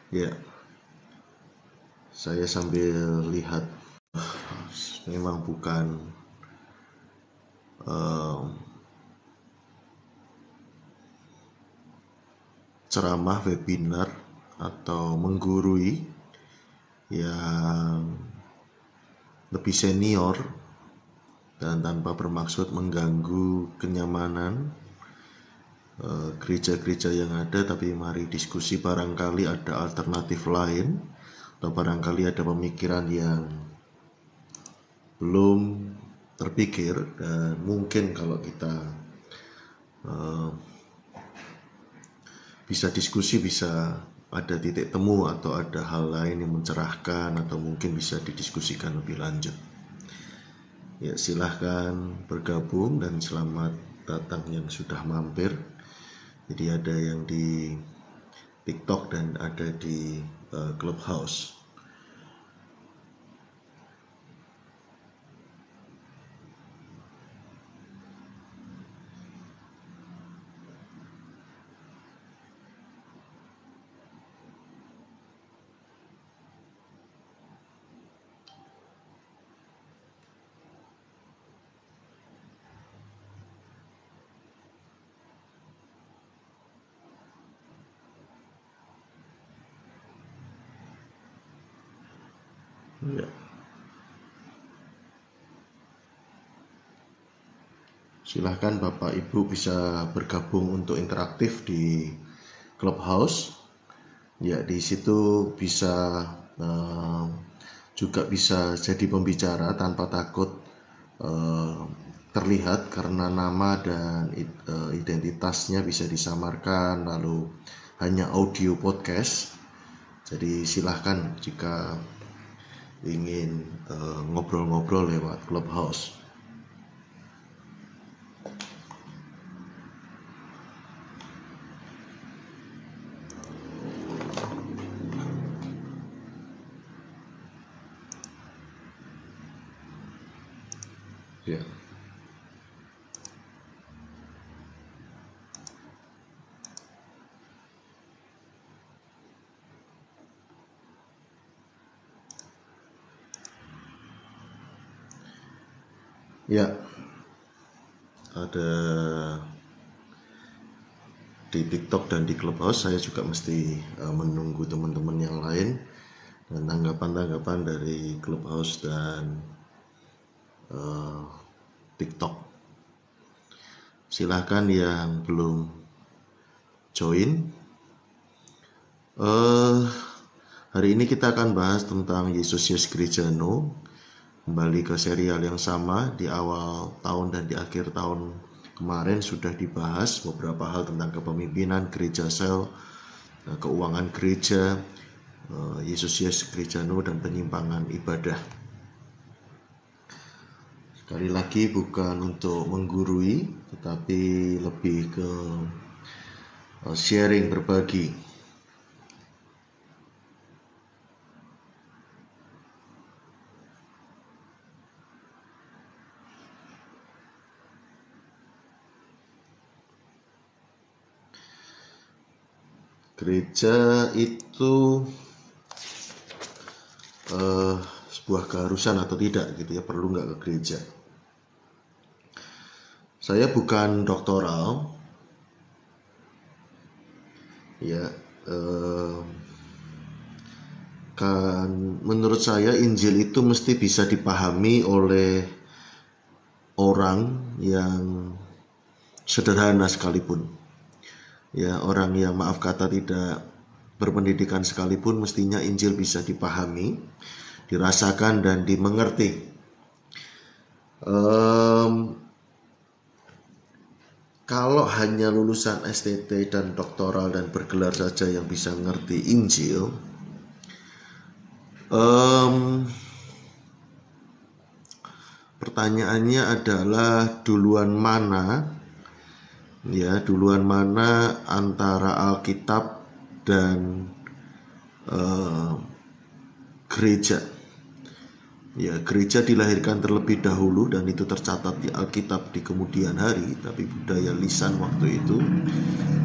Ya, saya sambil lihat, memang bukan ceramah, webinar, atau menggurui yang lebih senior dan tanpa bermaksud mengganggu kenyamanan gereja-gereja yang ada, tapi mari diskusi, barangkali ada alternatif lain atau barangkali ada pemikiran yang belum terpikir, dan mungkin kalau kita bisa diskusi, bisa ada titik temu atau ada hal lain yang mencerahkan atau mungkin bisa didiskusikan lebih lanjut. Ya, silahkan bergabung dan selamat datang yang sudah mampir. Jadi ada yang di TikTok dan ada di Clubhouse. Ya. Silahkan Bapak Ibu bisa bergabung untuk interaktif di Clubhouse. Ya, di situ bisa juga bisa jadi pembicara tanpa takut terlihat karena nama dan identitasnya bisa disamarkan, lalu hanya audio podcast. Jadi silahkan jika ingin ngobrol-ngobrol lewat Clubhouse. Ya. Ya, ada di TikTok dan di Clubhouse. Saya juga mesti menunggu teman-teman yang lain dan tanggapan-tanggapan dari Clubhouse dan TikTok. Silahkan yang belum join. Hari ini kita akan bahas tentang Yesus Gereja No. Kembali ke serial yang sama. Di awal tahun dan di akhir tahun kemarin sudah dibahas beberapa hal tentang kepemimpinan gereja sel, keuangan gereja, Yesus Gereja No, dan penyimpangan ibadah. Sekali lagi bukan untuk menggurui, tetapi lebih ke sharing, berbagi. Gereja itu sebuah keharusan atau tidak gitu ya, perlu nggak ke gereja. Saya bukan doktoral ya, kan menurut saya Injil itu mesti bisa dipahami oleh orang yang sederhana sekalipun. Ya, orang yang maaf kata tidak berpendidikan sekalipun mestinya Injil bisa dipahami, dirasakan dan dimengerti. Kalau hanya lulusan STT dan doktoral dan bergelar saja yang bisa ngerti Injil, pertanyaannya adalah duluan mana antara Alkitab dan gereja. Ya, gereja dilahirkan terlebih dahulu dan itu tercatat di Alkitab di kemudian hari, tapi budaya lisan waktu itu,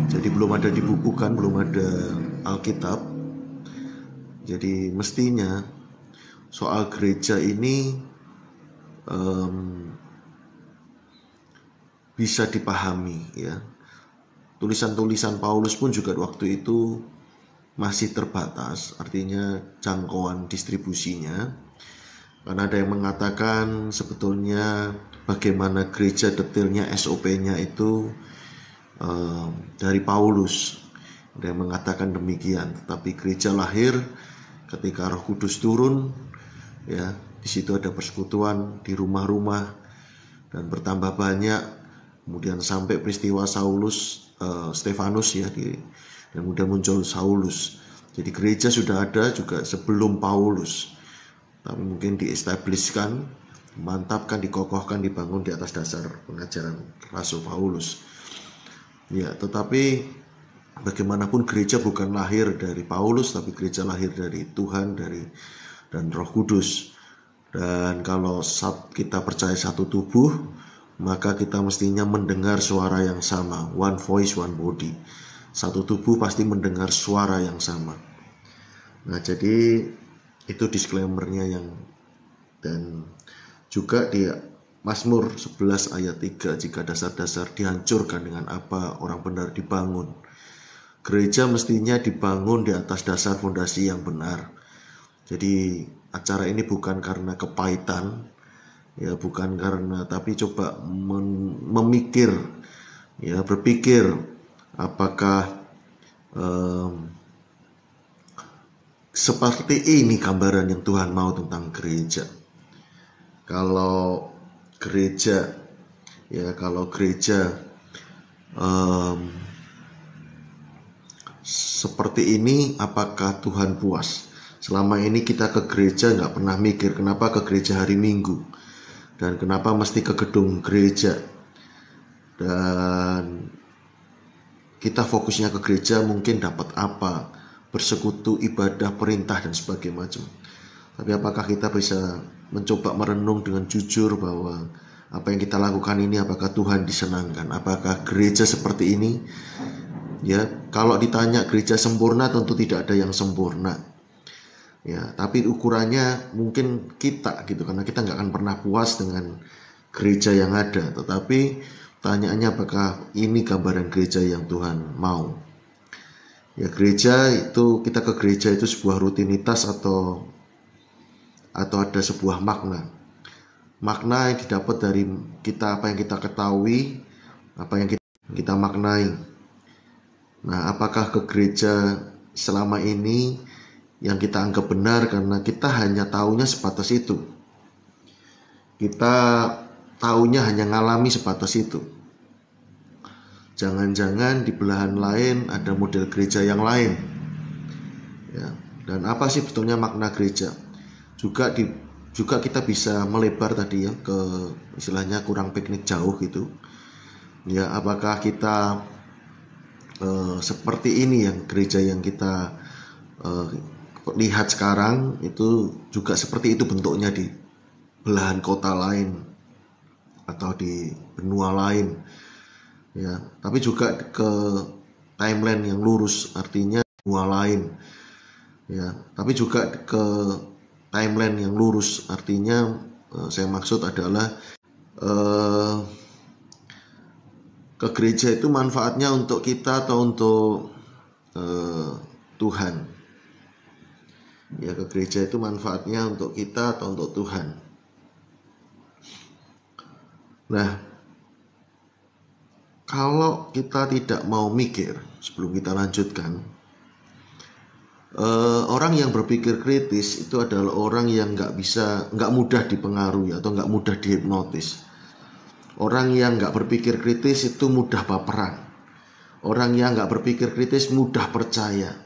jadi belum ada dibukukan, belum ada Alkitab. Jadi mestinya soal gereja ini bisa dipahami ya. Tulisan-tulisan Paulus pun juga waktu itu masih terbatas, artinya jangkauan distribusinya. Karena ada yang mengatakan sebetulnya bagaimana gereja detailnya SOP-nya itu dari Paulus. Ada yang mengatakan demikian, tetapi gereja lahir ketika Roh Kudus turun, ya di situ ada persekutuan di rumah-rumah dan bertambah banyak, kemudian sampai peristiwa Stefanus ya, dan kemudian muncul Saulus. Jadi gereja sudah ada juga sebelum Paulus, tapi mungkin diestablishkan, mantapkan, dikokohkan, dibangun di atas dasar pengajaran Rasul Paulus. Ya, tetapi bagaimanapun gereja bukan lahir dari Paulus, tapi gereja lahir dari Tuhan, dan Roh Kudus. Dan kalau kita percaya satu tubuh, maka kita mestinya mendengar suara yang sama. One voice, one body. Satu tubuh pasti mendengar suara yang sama. Nah, jadi itu disclaimer-nya dan juga di Mazmur 11 ayat 3, jika dasar-dasar dihancurkan, dengan apa orang benar dibangun? Gereja mestinya dibangun di atas dasar fondasi yang benar. Jadi acara ini bukan karena kepahitan, ya bukan karena, tapi coba memikir, ya berpikir apakah seperti ini gambaran yang Tuhan mau tentang gereja. Kalau gereja seperti ini, apakah Tuhan puas? Selama ini kita ke gereja nggak pernah mikir kenapa ke gereja hari Minggu, dan kenapa mesti ke gedung gereja, dan kita fokusnya ke gereja mungkin dapat apa, bersekutu, ibadah, perintah, dan sebagainya macam. Tapi apakah kita bisa mencoba merenung dengan jujur bahwa apa yang kita lakukan ini, apakah Tuhan disenangkan? Apakah gereja seperti ini? Ya, kalau ditanya gereja sempurna, tentu tidak ada yang sempurna. Ya, tapi ukurannya mungkin kita gitu, karena kita nggak akan pernah puas dengan gereja yang ada. Tetapi pertanyaannya, apakah ini gambaran gereja yang Tuhan mau? Ya, gereja itu, kita ke gereja itu sebuah rutinitas atau ada sebuah makna. Makna yang didapat dari kita, apa yang kita ketahui, apa yang kita maknai. Nah, apakah ke gereja selama ini yang kita anggap benar karena kita hanya tahunya sebatas itu? Kita tahunya hanya ngalami sebatas itu. Jangan-jangan di belahan lain ada model gereja yang lain. Ya, dan apa sih betulnya makna gereja? Juga kita bisa melebar tadi ya, ke istilahnya kurang piknik jauh gitu. Ya, apakah kita seperti ini yang gereja yang kita lihat sekarang itu juga seperti itu bentuknya di belahan kota lain atau di benua lain, ya. Tapi juga ke timeline yang lurus, artinya benua lain, ya. Tapi juga ke timeline yang lurus, artinya saya maksud adalah ke gereja itu manfaatnya untuk kita atau untuk Tuhan. Ya, ke gereja itu manfaatnya untuk kita atau untuk Tuhan. Nah, kalau kita tidak mau mikir sebelum kita lanjutkan, orang yang berpikir kritis itu adalah orang yang nggak mudah dipengaruhi atau nggak mudah dihipnotis. Orang yang nggak berpikir kritis itu mudah baperan. Orang yang nggak berpikir kritis mudah percaya.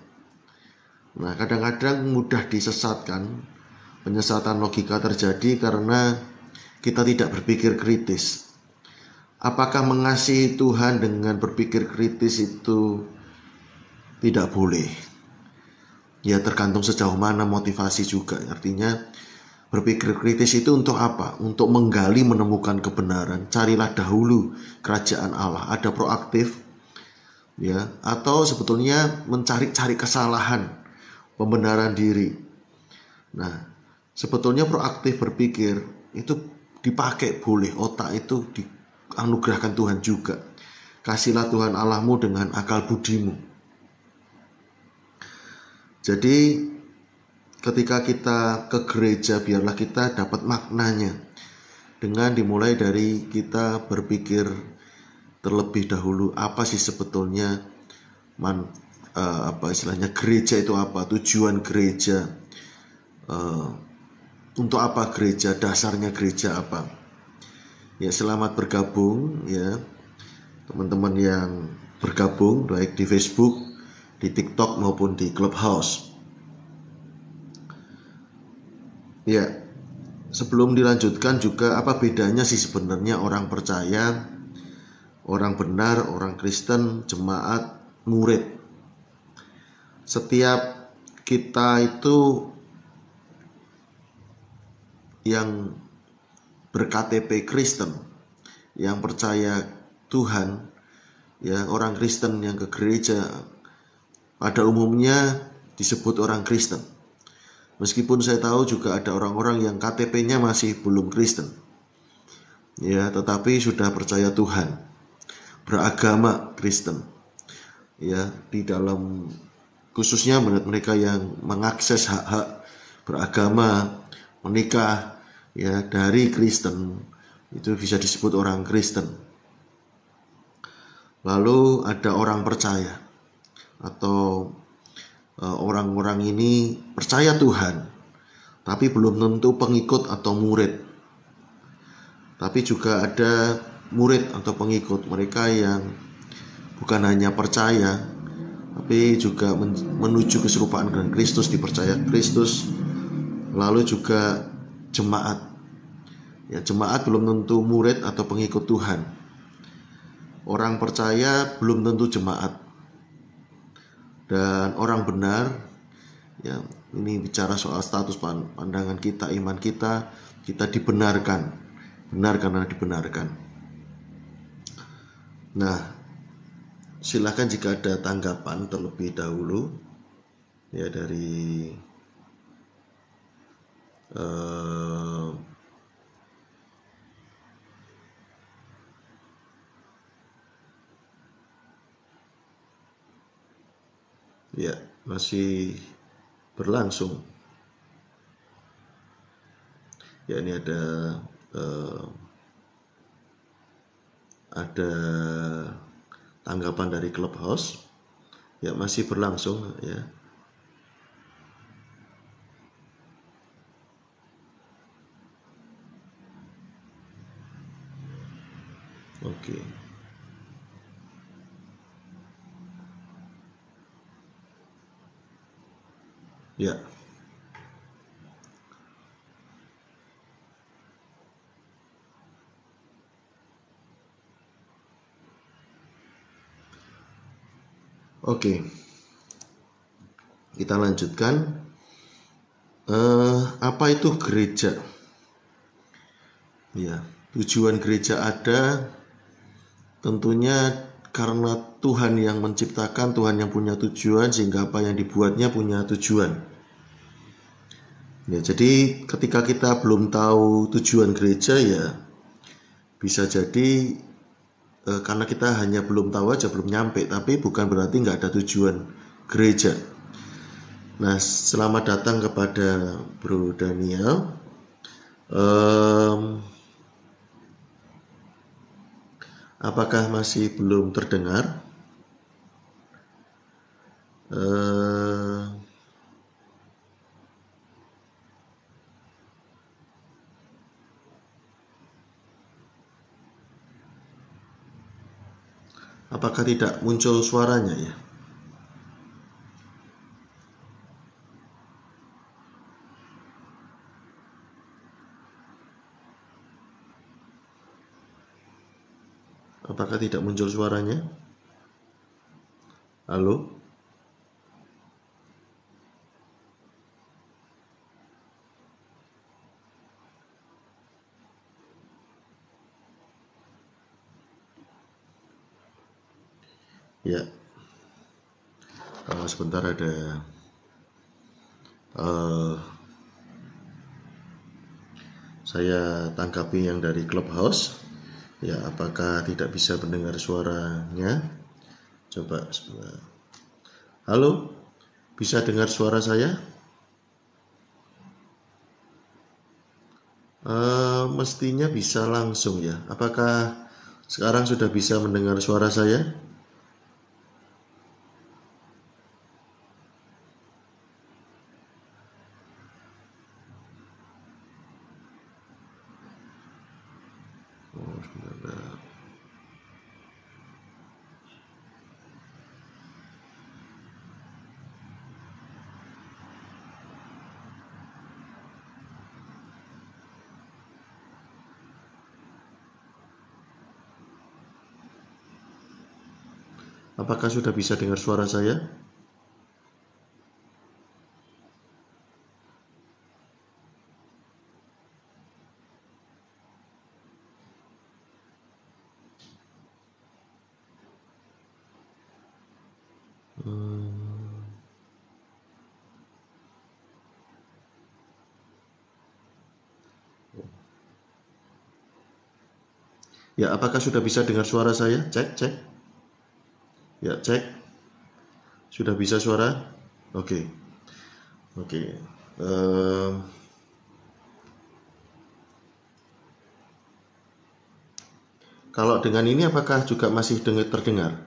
Nah, kadang-kadang mudah disesatkan. Penyesatan logika terjadi karena kita tidak berpikir kritis. Apakah mengasihi Tuhan dengan berpikir kritis itu tidak boleh? Ya, tergantung sejauh mana motivasi juga. Artinya berpikir kritis itu untuk apa? Untuk menggali, menemukan kebenaran. Carilah dahulu kerajaan Allah. Ada proaktif, ya, atau sebetulnya mencari-cari kesalahan pembenaran diri. Nah, sebetulnya proaktif berpikir itu dipakai boleh, otak itu dianugerahkan Tuhan juga. Kasihlah Tuhan Allahmu dengan akal budimu. Jadi ketika kita ke gereja, biarlah kita dapat maknanya dengan dimulai dari kita berpikir terlebih dahulu, apa sih sebetulnya gereja itu apa, tujuan gereja, untuk apa gereja, dasarnya gereja apa. Ya, selamat bergabung ya teman-teman yang bergabung baik di Facebook, di TikTok maupun di Clubhouse. Ya, sebelum dilanjutkan juga, apa bedanya sih sebenarnya orang percaya, orang benar, orang Kristen, jemaat, murid? Setiap kita itu yang ber-KTP Kristen, yang percaya Tuhan, ya orang Kristen yang ke gereja, pada umumnya disebut orang Kristen. Meskipun saya tahu juga ada orang-orang yang KTP-nya masih belum Kristen, ya, tetapi sudah percaya Tuhan, beragama Kristen, ya, di dalam khususnya mereka yang mengakses hak-hak beragama, menikah, ya, dari Kristen, itu bisa disebut orang Kristen. Lalu ada orang percaya, atau orang-orang ini percaya Tuhan, tapi belum tentu pengikut atau murid. Tapi juga ada murid atau pengikut, mereka yang bukan hanya percaya, tapi juga menuju keserupaan dengan Kristus, dipercaya Kristus. Lalu juga jemaat. Ya, jemaat belum tentu murid atau pengikut Tuhan. Orang percaya belum tentu jemaat. Dan orang benar, ya, ini bicara soal status pandangan kita, iman kita, kita dibenarkan. Benar karena dibenarkan. Nah, silakan jika ada tanggapan terlebih dahulu, ya, dari ya, masih berlangsung. Ya, ini ada tanggapan dari Clubhouse. Ya, masih berlangsung ya. Oke. Ya. Oke. Kita lanjutkan. Apa itu gereja? Ya, tujuan gereja ada tentunya karena Tuhan yang menciptakan, Tuhan yang punya tujuan, sehingga apa yang dibuatnya punya tujuan. Ya, jadi ketika kita belum tahu tujuan gereja, ya bisa jadi karena kita hanya belum tahu aja, belum nyampe, tapi bukan berarti nggak ada tujuan gereja. Nah, selamat datang kepada Bro Daniel. Apakah masih belum terdengar? Apakah tidak muncul suaranya ya? Apakah tidak muncul suaranya? Halo? Ya, sebentar ada eh, saya tanggapi yang dari Clubhouse. Ya, apakah tidak bisa mendengar suaranya? Coba sebentar. Halo, bisa dengar suara saya? Mestinya bisa langsung ya. Apakah sekarang sudah bisa mendengar suara saya? Oh, sebentar. Apakah sudah bisa dengar suara saya? Ya, apakah sudah bisa dengar suara saya? Cek, cek. Ya, cek. Sudah bisa suara? Oke. Oke. Kalau dengan ini apakah juga masih terdengar?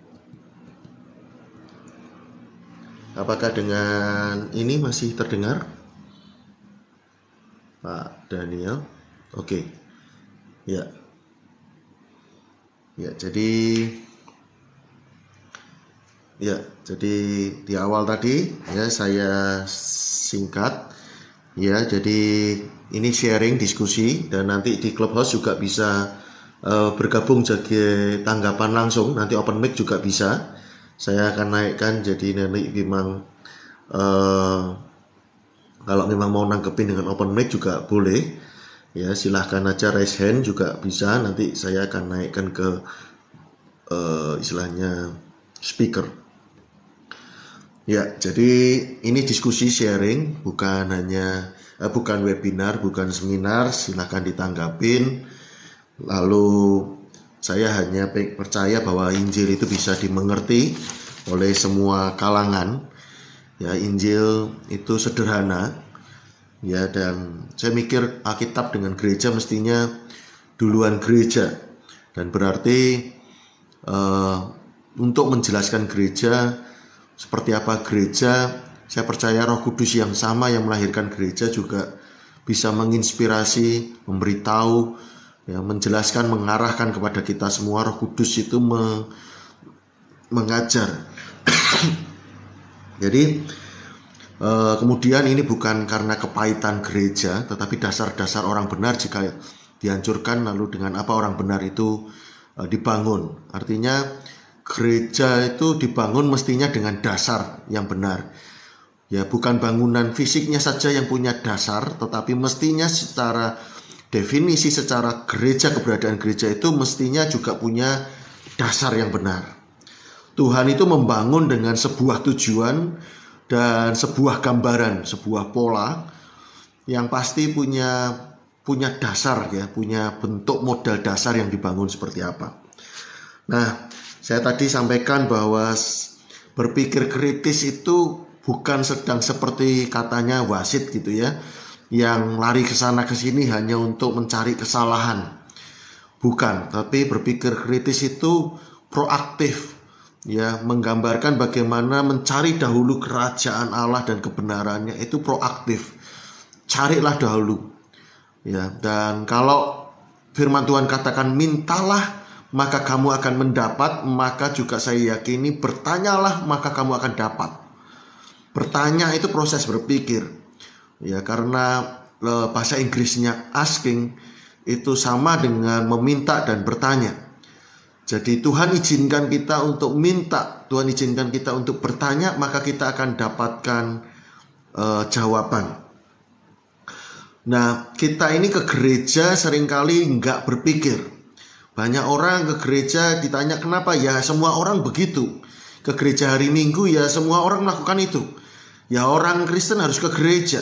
Apakah dengan ini masih terdengar? Pak Daniel? Oke. Ya. Ya, jadi di awal tadi ya saya singkat ya, jadi ini sharing diskusi dan nanti di Clubhouse juga bisa bergabung jadi tanggapan langsung, nanti open mic juga bisa. Saya akan naikkan jadi nanti memang kalau memang mau nanggepin dengan open mic juga boleh. Ya, silahkan aja raise hand juga bisa, nanti saya akan naikkan ke istilahnya speaker. Ya, jadi ini diskusi sharing, bukan bukan webinar, bukan seminar, silahkan ditanggapin. Lalu saya hanya percaya bahwa Injil itu bisa dimengerti oleh semua kalangan. Ya, Injil itu sederhana. Ya, dan saya mikir Alkitab dengan gereja mestinya duluan gereja. Dan berarti untuk menjelaskan gereja seperti apa gereja, saya percaya Roh Kudus yang sama yang melahirkan gereja juga bisa menginspirasi, memberitahu, ya, menjelaskan, mengarahkan kepada kita semua. Roh Kudus itu mengajar. Jadi kemudian ini bukan karena kepahitan gereja, tetapi dasar-dasar orang benar jika dihancurkan, lalu dengan apa orang benar itu dibangun. Artinya gereja itu dibangun mestinya dengan dasar yang benar. Ya, bukan bangunan fisiknya saja yang punya dasar, tetapi mestinya secara definisi, secara gereja, keberadaan gereja itu mestinya juga punya dasar yang benar. Tuhan itu membangun dengan sebuah tujuan dan sebuah gambaran, sebuah pola yang pasti punya dasar ya, punya bentuk modal dasar yang dibangun seperti apa. Nah, saya tadi sampaikan bahwa berpikir kritis itu bukan sedang seperti katanya wasit gitu ya, yang lari ke sana ke sini hanya untuk mencari kesalahan. Bukan, tapi berpikir kritis itu proaktif ya, menggambarkan bagaimana mencari dahulu kerajaan Allah dan kebenarannya, itu proaktif. Carilah dahulu. Ya, dan kalau firman Tuhan katakan mintalah maka kamu akan mendapat, maka juga saya yakini bertanyalah maka kamu akan dapat. Bertanya itu proses berpikir. Ya, karena bahasa Inggrisnya asking itu sama dengan meminta dan bertanya. Jadi Tuhan izinkan kita untuk minta, Tuhan izinkan kita untuk bertanya, maka kita akan dapatkan jawaban. Nah, kita ini ke gereja seringkali nggak berpikir. Banyak orang ke gereja ditanya kenapa, ya semua orang begitu. Ke gereja hari Minggu ya semua orang melakukan itu. Ya orang Kristen harus ke gereja.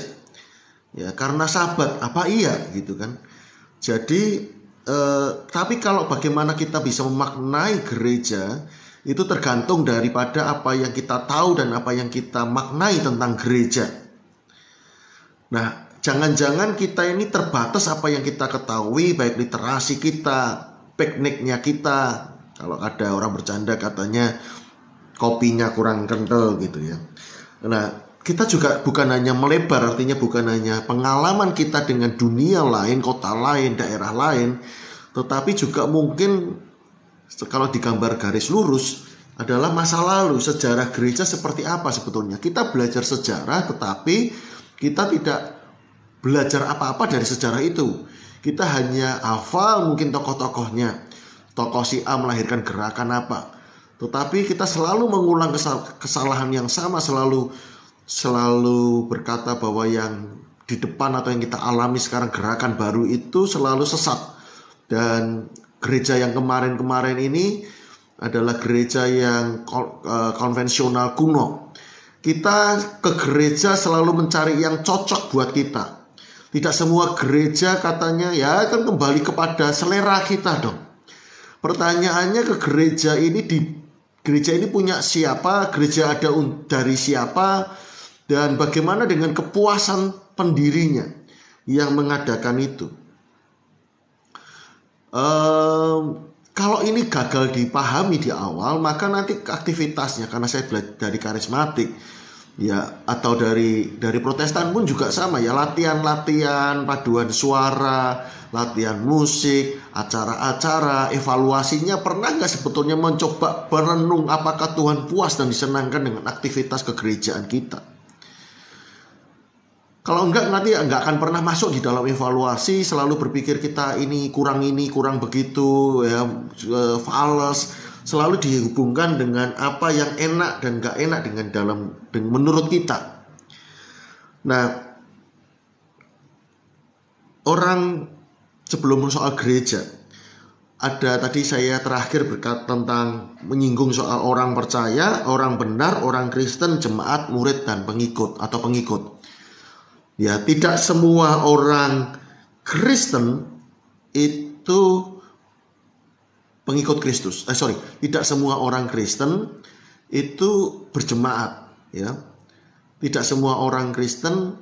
Ya karena Sabat, apa iya gitu kan. Jadi tapi kalau bagaimana kita bisa memaknai gereja itu tergantung daripada apa yang kita tahu dan apa yang kita maknai tentang gereja. Nah, jangan-jangan kita ini terbatas apa yang kita ketahui, baik literasi kita, pikniknya kita. Kalau ada orang bercanda katanya kopinya kurang kental gitu ya. Nah, kita juga bukan hanya melebar, artinya bukan hanya pengalaman kita dengan dunia lain, kota lain, daerah lain, tetapi juga mungkin kalau digambar garis lurus adalah masa lalu, sejarah gereja seperti apa sebetulnya. Kita belajar sejarah tetapi kita tidak belajar apa-apa dari sejarah itu. Kita hanya hafal mungkin tokoh-tokohnya. Tokoh si A melahirkan gerakan apa. Tetapi kita selalu mengulang kesalahan yang sama, selalu berkata bahwa yang di depan atau yang kita alami sekarang gerakan baru itu selalu sesat. Dan gereja yang kemarin-kemarin ini adalah gereja yang konvensional kuno. Kita ke gereja selalu mencari yang cocok buat kita. Tidak semua gereja katanya ya kan kembali kepada selera kita dong. Pertanyaannya ke gereja ini punya siapa, gereja ada dari siapa, dan bagaimana dengan kepuasan pendirinya yang mengadakan itu. Kalau ini gagal dipahami di awal, maka nanti aktivitasnya, karena saya belajar dari karismatik ya, atau dari Protestan pun juga sama ya, latihan paduan suara, latihan musik, acara-acara, evaluasinya pernah nggak sebetulnya mencoba berenung apakah Tuhan puas dan disenangkan dengan aktivitas kegerejaan kita? Kalau enggak nanti enggak akan pernah masuk di dalam evaluasi, selalu berpikir kita ini, kurang begitu ya, fals, selalu dihubungkan dengan apa yang enak dan enggak enak dengan menurut kita. Nah, orang sebelum soal gereja, ada tadi saya terakhir berkata tentang menyinggung soal orang percaya, orang benar, orang Kristen, jemaat, murid dan pengikut atau pengikut. Ya, tidak semua orang Kristen itu pengikut Kristus. Tidak semua orang Kristen itu berjemaat, ya. Tidak semua orang Kristen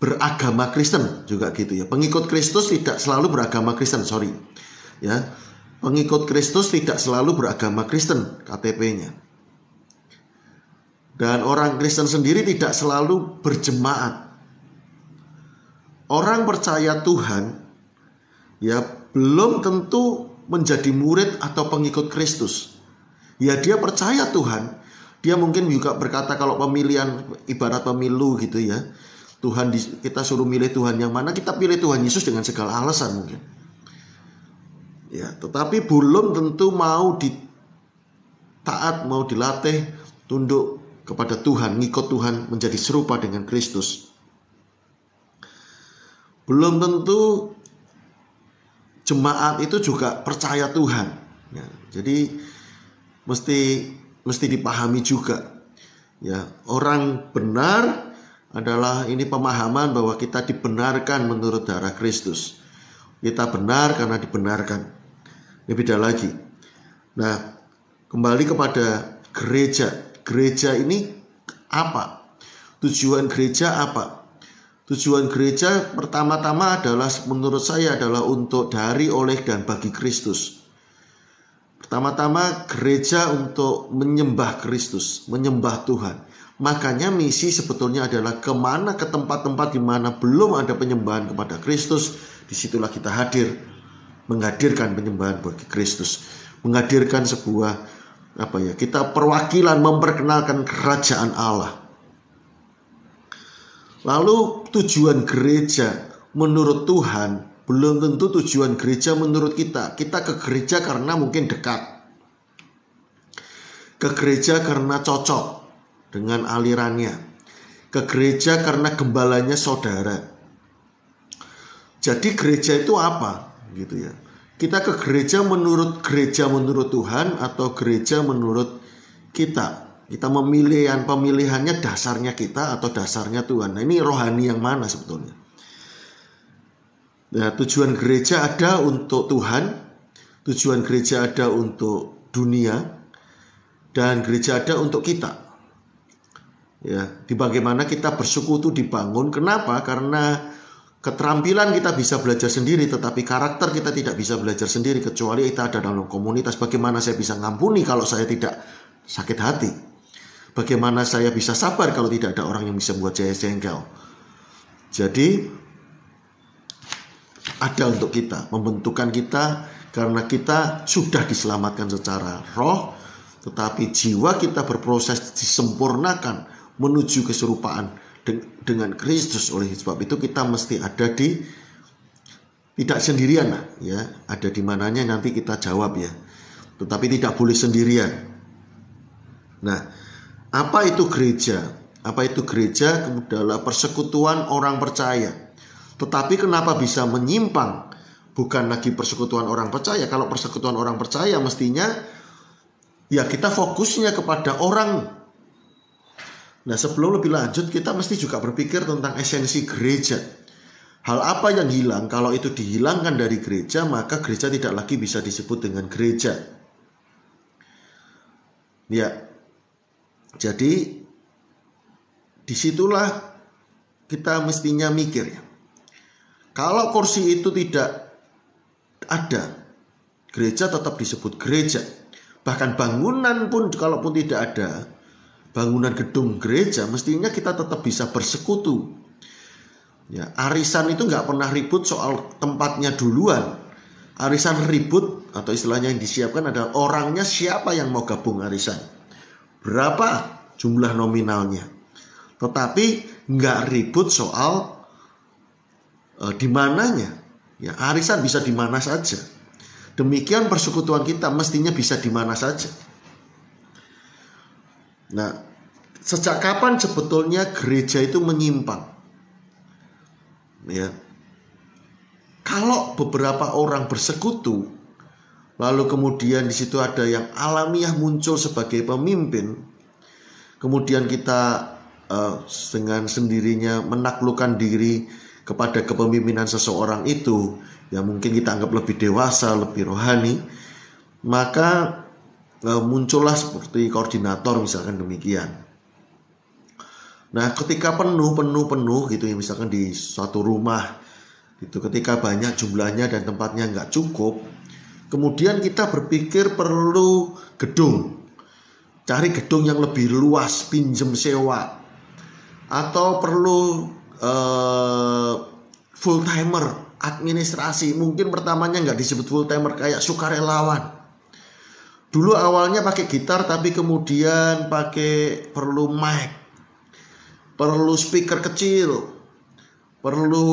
beragama Kristen juga gitu ya. Pengikut Kristus tidak selalu beragama Kristen, ya. Pengikut Kristus tidak selalu beragama Kristen KTP-nya. Dan orang Kristen sendiri tidak selalu berjemaat. Orang percaya Tuhan ya belum tentu menjadi murid atau pengikut Kristus. Ya dia percaya Tuhan. Dia mungkin juga berkata kalau pemilihan ibarat pemilu gitu ya. Kita suruh milih Tuhan yang mana, kita pilih Tuhan Yesus dengan segala alasan mungkin. Ya, tetapi belum tentu mau ditaat, mau dilatih, tunduk kepada Tuhan, ngikut Tuhan, menjadi serupa dengan Kristus. Belum tentu jemaat itu juga percaya Tuhan. Ya, jadi mesti dipahami juga. Ya, orang benar adalah ini pemahaman bahwa kita dibenarkan menurut darah Kristus. Kita benar karena dibenarkan. Ini beda lagi. Nah, kembali kepada gereja. Gereja ini apa? Tujuan gereja apa? Tujuan gereja pertama-tama adalah menurut saya adalah untuk dari, oleh, dan bagi Kristus. Pertama-tama gereja untuk menyembah Kristus, menyembah Tuhan. Makanya misi sebetulnya adalah kemana, ke tempat-tempat di mana belum ada penyembahan kepada Kristus, disitulah kita hadir, menghadirkan penyembahan bagi Kristus, menghadirkan sebuah kita perwakilan memperkenalkan kerajaan Allah. Lalu tujuan gereja menurut Tuhan belum tentu tujuan gereja menurut kita. Kita ke gereja karena mungkin dekat, ke gereja karena cocok dengan alirannya, ke gereja karena gembalanya saudara. Jadi gereja itu apa gitu ya? Kita ke gereja menurut Tuhan atau gereja menurut kita. Kita pemilihannya dasarnya kita atau dasarnya Tuhan. Nah, ini rohani yang mana sebetulnya? Nah, tujuan gereja ada untuk Tuhan, tujuan gereja ada untuk dunia, dan gereja ada untuk kita. Ya, di bagaimana kita bersekutu dibangun. Kenapa? Karena keterampilan kita bisa belajar sendiri, tetapi karakter kita tidak bisa belajar sendiri kecuali kita ada dalam komunitas. Bagaimana saya bisa ngampuni kalau saya tidak sakit hati? Bagaimana saya bisa sabar kalau tidak ada orang yang bisa membuat saya jengkel? Jadi ada untuk kita, membentukkan kita karena kita sudah diselamatkan secara roh, tetapi jiwa kita berproses disempurnakan menuju keserupaan dengan Kristus. Oleh sebab itu kita mesti ada tidak sendirian ya, ada di mananya nanti kita jawab ya. Tetapi tidak boleh sendirian. Nah, apa itu gereja? Apa itu gereja? Adalah persekutuan orang percaya. Tetapi kenapa bisa menyimpang? Bukan lagi persekutuan orang percaya. Kalau persekutuan orang percaya mestinya ya kita fokusnya kepada orang. Nah, sebelum lebih lanjut kita mesti juga berpikir tentang esensi gereja. Hal apa yang hilang? Kalau itu dihilangkan dari gereja, maka gereja tidak lagi bisa disebut dengan gereja. Ya. Jadi disitulah kita mestinya mikir ya. Kalau kursi itu tidak ada, gereja tetap disebut gereja. Bahkan bangunan pun kalaupun tidak ada, bangunan gedung gereja, mestinya kita tetap bisa bersekutu. Ya, arisan itu nggak pernah ribut soal tempatnya duluan. Arisan ribut atau istilahnya yang disiapkan adalah orangnya siapa yang mau gabung arisan. Berapa jumlah nominalnya. Tetapi nggak ribut soal di mananya. Ya, arisan bisa di mana saja. Demikian persekutuan kita mestinya bisa di mana saja. Nah, sejak kapan sebetulnya gereja itu menyimpang? Ya. Kalau beberapa orang bersekutu, lalu kemudian di situ ada yang alamiah muncul sebagai pemimpin, kemudian kita dengan sendirinya menaklukkan diri kepada kepemimpinan seseorang itu, yang mungkin kita anggap lebih dewasa, lebih rohani, maka muncullah seperti koordinator misalkan demikian. Nah, ketika penuh gitu ya, misalkan di suatu rumah itu ketika banyak jumlahnya dan tempatnya nggak cukup, kemudian kita berpikir perlu gedung, cari gedung yang lebih luas, pinjem sewa, atau perlu full timer administrasi. Mungkin pertamanya nggak disebut full timer, kayak sukarelawan. Dulu awalnya pakai gitar, tapi kemudian perlu mic, perlu speaker kecil, perlu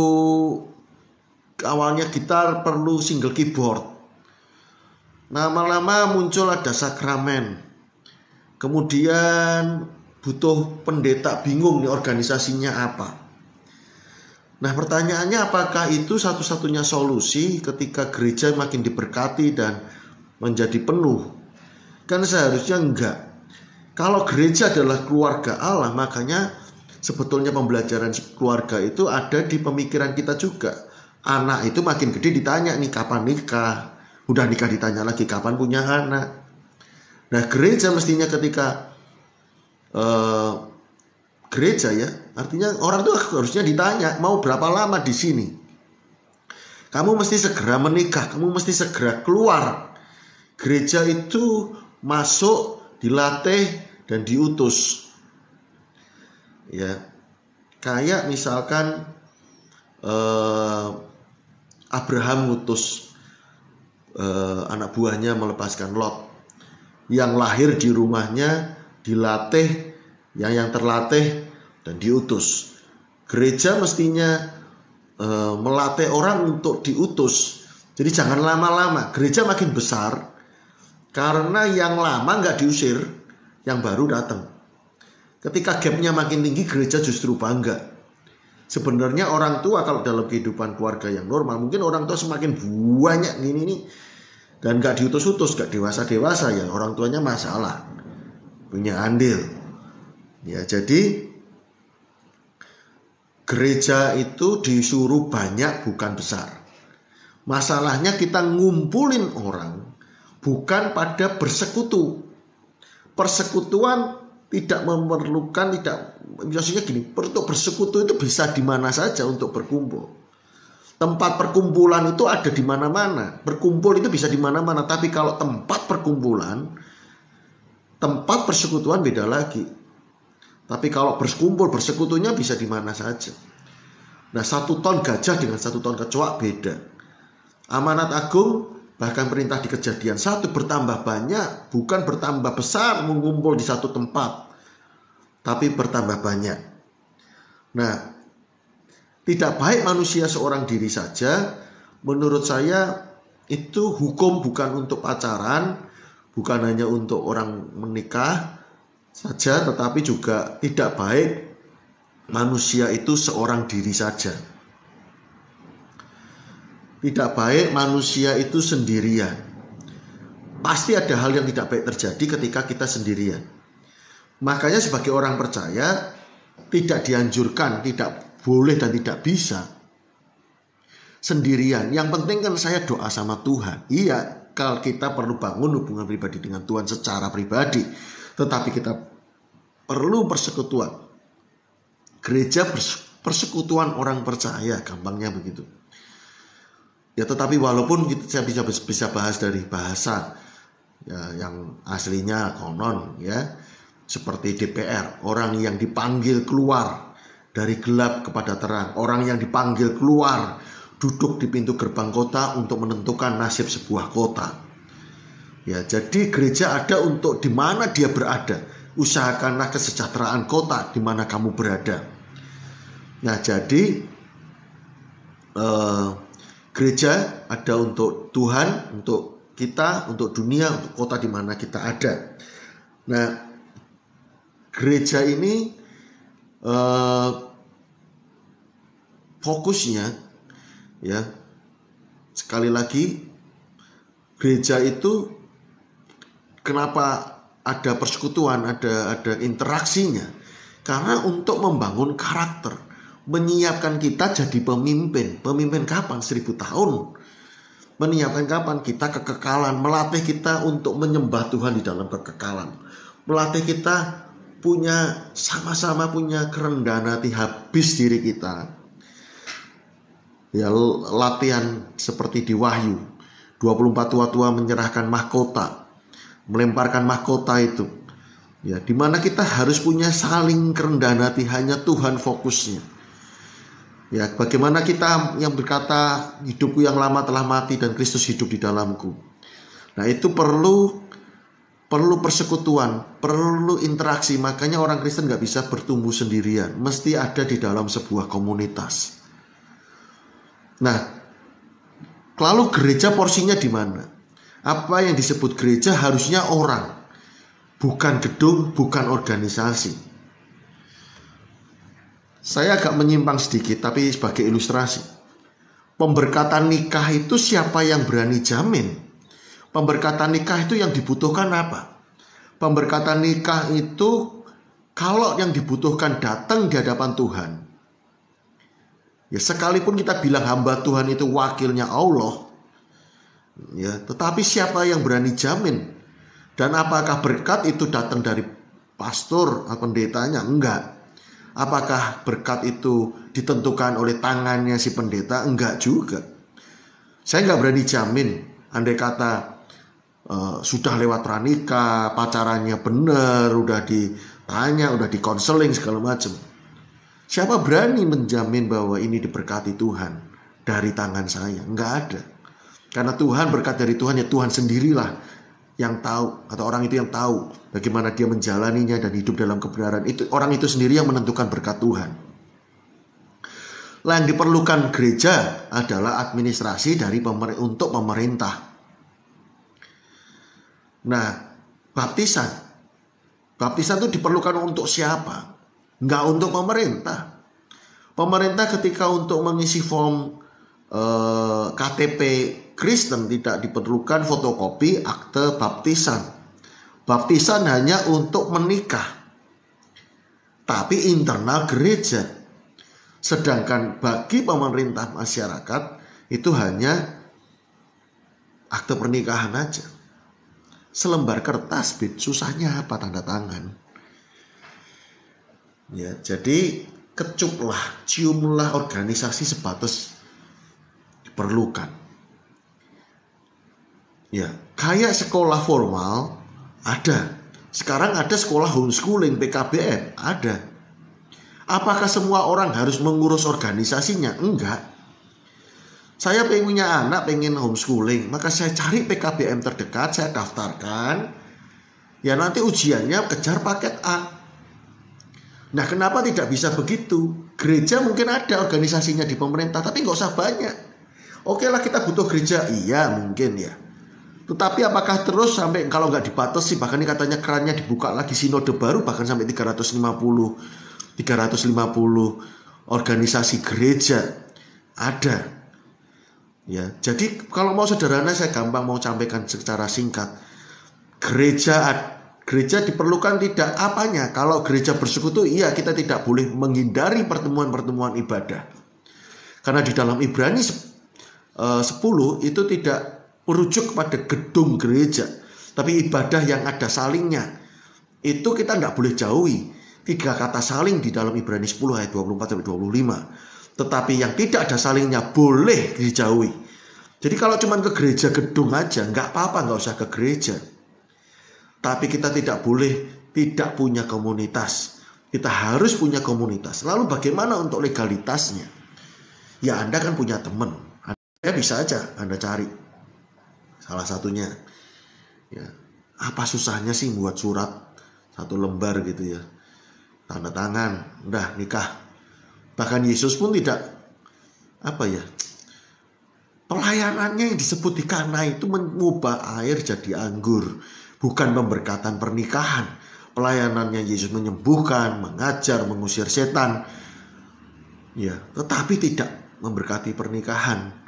awalnya gitar, perlu single keyboard. Lama-lama muncul ada sakramen. Kemudian butuh pendeta, bingung nih organisasinya apa. Nah, pertanyaannya apakah itu satu-satunya solusi ketika gereja makin diberkati dan menjadi penuh? Kan seharusnya enggak. Kalau gereja adalah keluarga Allah, makanya sebetulnya pembelajaran keluarga itu ada di pemikiran kita juga. Anak itu makin gede ditanya nih kapan nikah. Udah nikah ditanya lagi kapan punya anak. Nah, gereja mestinya ketika gereja ya, artinya orang tuh harusnya ditanya mau berapa lama di sini. Kamu mesti segera menikah, kamu mesti segera keluar. Gereja itu masuk, dilatih dan diutus. Ya, kayak misalkan Abraham ngutus anak buahnya melepaskan Lot, yang lahir di rumahnya dilatih, yang terlatih dan diutus. Gereja mestinya melatih orang untuk diutus. Jadi jangan lama-lama. Gereja makin besar karena yang lama nggak diusir, yang baru datang. Ketika gapnya makin tinggi, gereja justru bangga. Sebenarnya orang tua kalau dalam kehidupan keluarga yang normal, mungkin orang tua semakin banyak gini nih dan nggak diutus-utus, nggak dewasa-dewasa ya, orang tuanya masalah. punya andil. Ya, jadi gereja itu disuruh banyak bukan besar. Masalahnya kita ngumpulin orang bukan pada bersekutu. Persekutuan tidak memerlukan, biasanya gini, untuk bersekutu itu bisa di mana saja untuk berkumpul. Tempat perkumpulan itu ada di mana-mana. Berkumpul itu bisa di mana-mana, tapi kalau tempat perkumpulan, tempat persekutuan beda lagi. Tapi kalau berkumpul, bersekutunya bisa di mana saja. Nah, 1 ton gajah dengan 1 ton kecoa beda. Amanat agung bahkan perintah di Kejadian 1 bertambah banyak, bukan bertambah besar mengumpul di satu tempat, tapi bertambah banyak. Nah, tidak baik manusia seorang diri saja. Menurut saya itu hukum bukan untuk pacaran, bukan hanya untuk orang menikah saja, tetapi juga tidak baik manusia itu seorang diri saja. Tidak baik manusia itu sendirian. Pasti ada hal yang tidak baik terjadi ketika kita sendirian. Makanya sebagai orang percaya tidak dianjurkan, tidak boleh dan tidak bisa sendirian. Yang penting kan saya doa sama Tuhan. Iya, kalau kita perlu bangun hubungan pribadi dengan Tuhan secara pribadi, tetapi kita perlu persekutuan. Gereja persekutuan orang percaya, gampangnya begitu. Ya, tetapi walaupun saya bisa bahas dari bahasa ya, yang aslinya konon ya, seperti DPR, orang yang dipanggil keluar dari gelap kepada terang, orang yang dipanggil keluar duduk di pintu gerbang kota untuk menentukan nasib sebuah kota. Ya, jadi gereja ada untuk di mana dia berada. Usahakanlah kesejahteraan kota di mana kamu berada. Nah, jadi gereja ada untuk Tuhan, untuk kita, untuk dunia, untuk kota di mana kita ada. Nah, gereja ini fokusnya, ya, sekali lagi, gereja itu kenapa ada persekutuan, ada interaksinya? Karena untuk membangun karakter, menyiapkan kita jadi pemimpin. Pemimpin kapan? 1000 tahun. Menyiapkan kapan? Kita kekekalan. Melatih kita untuk menyembah Tuhan di dalam kekekalan. Melatih kita sama-sama punya kerendahan hati, habis diri kita. Ya, latihan seperti di Wahyu. 24 tua-tua menyerahkan mahkota. Melemparkan mahkota itu. Ya, dimana kita harus punya saling kerendahan hati, hanya Tuhan fokusnya. Ya, bagaimana kita yang berkata hidupku yang lama telah mati dan Kristus hidup di dalamku. Nah, itu perlu persekutuan, perlu interaksi. Makanya orang Kristen gak bisa bertumbuh sendirian, mesti ada di dalam sebuah komunitas. Nah, lalu gereja porsinya di mana? Apa yang disebut gereja harusnya orang, bukan gedung, bukan organisasi. Saya agak menyimpang sedikit, tapi sebagai ilustrasi. Pemberkatan nikah itu siapa yang berani jamin? Pemberkatan nikah itu yang dibutuhkan apa? Pemberkatan nikah itu kalau yang dibutuhkan datang di hadapan Tuhan. Ya, sekalipun kita bilang hamba Tuhan itu wakilnya Allah, ya, tetapi siapa yang berani jamin? Dan apakah berkat itu datang dari pastor atau pendetanya? Enggak. Apakah berkat itu ditentukan oleh tangannya si pendeta? Enggak juga. Saya enggak berani jamin. Andai kata sudah lewat pranikah, pacarannya benar, udah ditanya, udah dikonseling segala macam. Siapa berani menjamin bahwa ini diberkati Tuhan dari tangan saya? Enggak ada. Karena Tuhan, berkat dari Tuhan, ya Tuhan sendirilah yang tahu, atau orang itu yang tahu bagaimana dia menjalaninya dan hidup dalam kebenaran. Itu orang itu sendiri yang menentukan berkat Tuhan. Yang diperlukan gereja adalah administrasi untuk pemerintah. Nah, baptisan itu diperlukan untuk siapa? Enggak untuk pemerintah. Pemerintah ketika untuk mengisi form KTP Kristen tidak diperlukan fotokopi akte baptisan. Baptisan hanya untuk menikah, tapi internal gereja. Sedangkan bagi pemerintah masyarakat itu hanya akte pernikahan aja. Selembar kertas, susahnya apa tanda tangan. Ya, jadi kecuplah, ciumlah organisasi sebatas diperlukan. Ya, kayak sekolah formal ada. Sekarang ada sekolah homeschooling, PKBM, ada. Apakah semua orang harus mengurus organisasinya? Enggak. Saya pengen punya anak, pengen homeschooling, maka saya cari PKBM terdekat, saya daftarkan. Ya nanti ujiannya kejar paket A. Nah, kenapa tidak bisa begitu? Gereja mungkin ada organisasinya di pemerintah, tapi nggak usah banyak. Oke lah, kita butuh gereja, iya mungkin ya. Tetapi apakah terus sampai kalau nggak dibatasi, bahkan ini katanya kerannya dibuka lagi sinode baru, bahkan sampai 350 organisasi gereja ada. Ya, jadi kalau mau sederhana saya gampang mau sampaikan secara singkat. Gereja diperlukan tidak apanya. Kalau gereja bersekutu, iya kita tidak boleh menghindari pertemuan-pertemuan ibadah. Karena di dalam Ibrani 10 itu tidak merujuk kepada gedung gereja, tapi ibadah yang ada salingnya. Itu kita tidak boleh jauhi. 3 kata saling di dalam Ibrani 10 ayat 24-25. Tetapi yang tidak ada salingnya boleh dijauhi. Jadi kalau cuma ke gereja gedung aja, nggak apa-apa, nggak usah ke gereja. Tapi kita tidak boleh tidak punya komunitas. Kita harus punya komunitas. Lalu bagaimana untuk legalitasnya? Ya Anda kan punya teman. Anda bisa aja Anda cari. Salah satunya. Ya, apa susahnya sih buat surat 1 lembar gitu ya. Tanda tangan, udah nikah. Bahkan Yesus pun tidak pelayanannya yang disebut di Kana itu mengubah air jadi anggur. Bukan pemberkatan pernikahan. Pelayanannya Yesus menyembuhkan, mengajar, mengusir setan. Ya, tetapi tidak memberkati pernikahan.